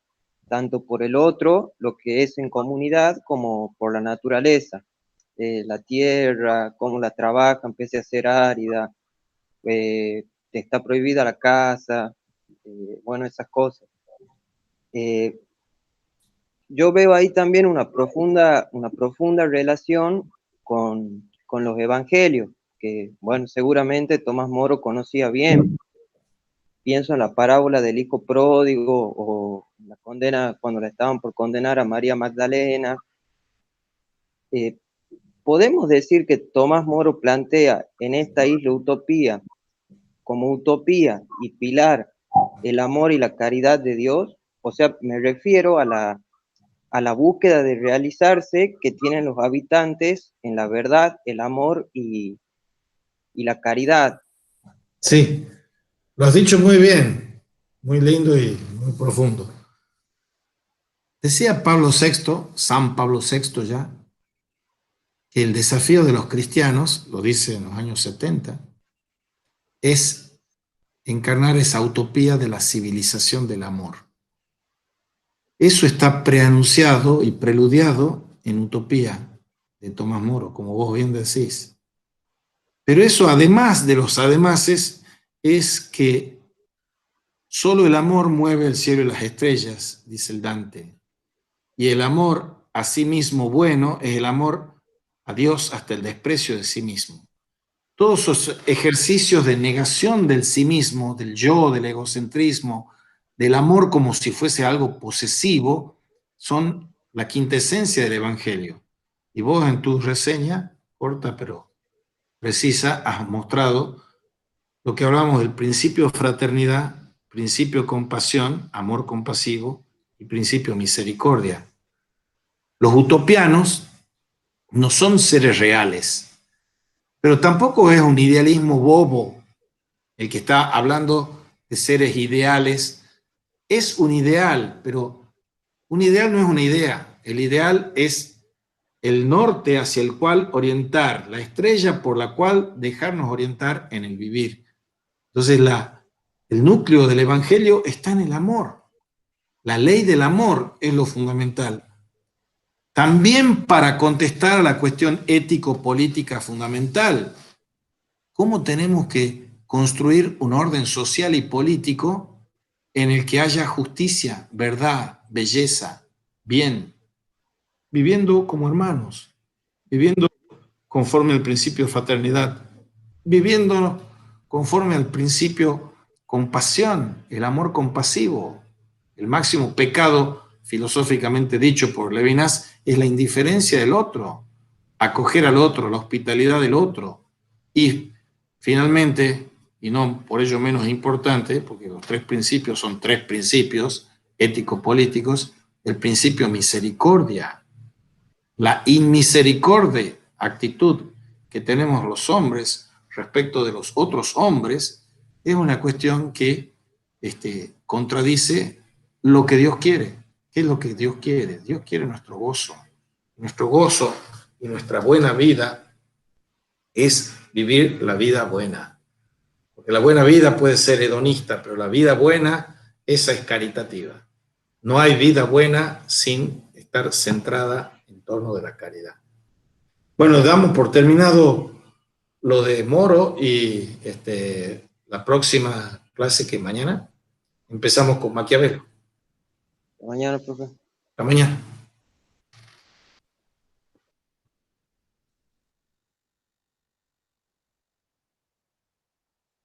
S2: tanto por el otro, lo que es en comunidad, como por la naturaleza. La tierra, cómo la trabajan, pese a ser árida, está prohibida la caza, bueno, esas cosas. Yo veo ahí también una profunda relación con los evangelios, que, bueno, seguramente Tomás Moro conocía bien. Pienso en la parábola del hijo pródigo o la condena, cuando la estaban por condenar a María Magdalena. Podemos decir que Tomás Moro plantea en esta isla utopía, como utopía y pilar, el amor y la caridad de Dios. O sea, me refiero a la búsqueda de realizarse que tienen los habitantes en la verdad, el amor y la caridad.
S1: Sí, lo has dicho muy bien, muy lindo y muy profundo. Decía Pablo VI, San Pablo VI ya, que el desafío de los cristianos, lo dice en los años 70, es encarnar esa utopía de la civilización del amor. Eso está preanunciado y preludiado en Utopía de Tomás Moro, como vos bien decís. Pero eso, además de los ademases, es que solo el amor mueve el cielo y las estrellas, dice el Dante. Y el amor a sí mismo bueno es el amor a Dios hasta el desprecio de sí mismo. Todos esos ejercicios de negación del sí mismo, del yo, del egocentrismo, del amor como si fuese algo posesivo, son la quintesencia del Evangelio. Y vos en tu reseña, corta pero precisa, has mostrado lo que hablamos del principio fraternidad, principio compasión, amor compasivo y principio misericordia. Los utopianos no son seres reales, pero tampoco es un idealismo bobo el que está hablando de seres ideales. Es un ideal, pero un ideal no es una idea. El ideal es el norte hacia el cual orientar, la estrella por la cual dejarnos orientar en el vivir. Entonces, el núcleo del Evangelio está en el amor. La ley del amor es lo fundamental. También para contestar a la cuestión ético-política fundamental, ¿cómo tenemos que construir un orden social y político en el que haya justicia, verdad, belleza, bien, viviendo como hermanos, viviendo conforme al principio de fraternidad, viviendo conforme al principio compasión, el amor compasivo. El máximo pecado, filosóficamente dicho por Levinas, es la indiferencia del otro, acoger al otro, la hospitalidad del otro. Y finalmente, y no por ello menos importante, porque los tres principios son tres principios ético-políticos, el principio misericordia, la inmisericordia, actitud que tenemos los hombres respecto de los otros hombres, es una cuestión que contradice lo que Dios quiere. ¿Qué es lo que Dios quiere? Dios quiere nuestro gozo. Nuestro gozo y nuestra buena vida es vivir la vida buena. Porque la buena vida puede ser hedonista, pero la vida buena, esa es caritativa. No hay vida buena sin estar centrada en torno de la caridad. Bueno, damos por terminado lo de Moro y la próxima clase que mañana empezamos con Maquiavelo.
S2: Mañana, profe.
S1: Hasta mañana.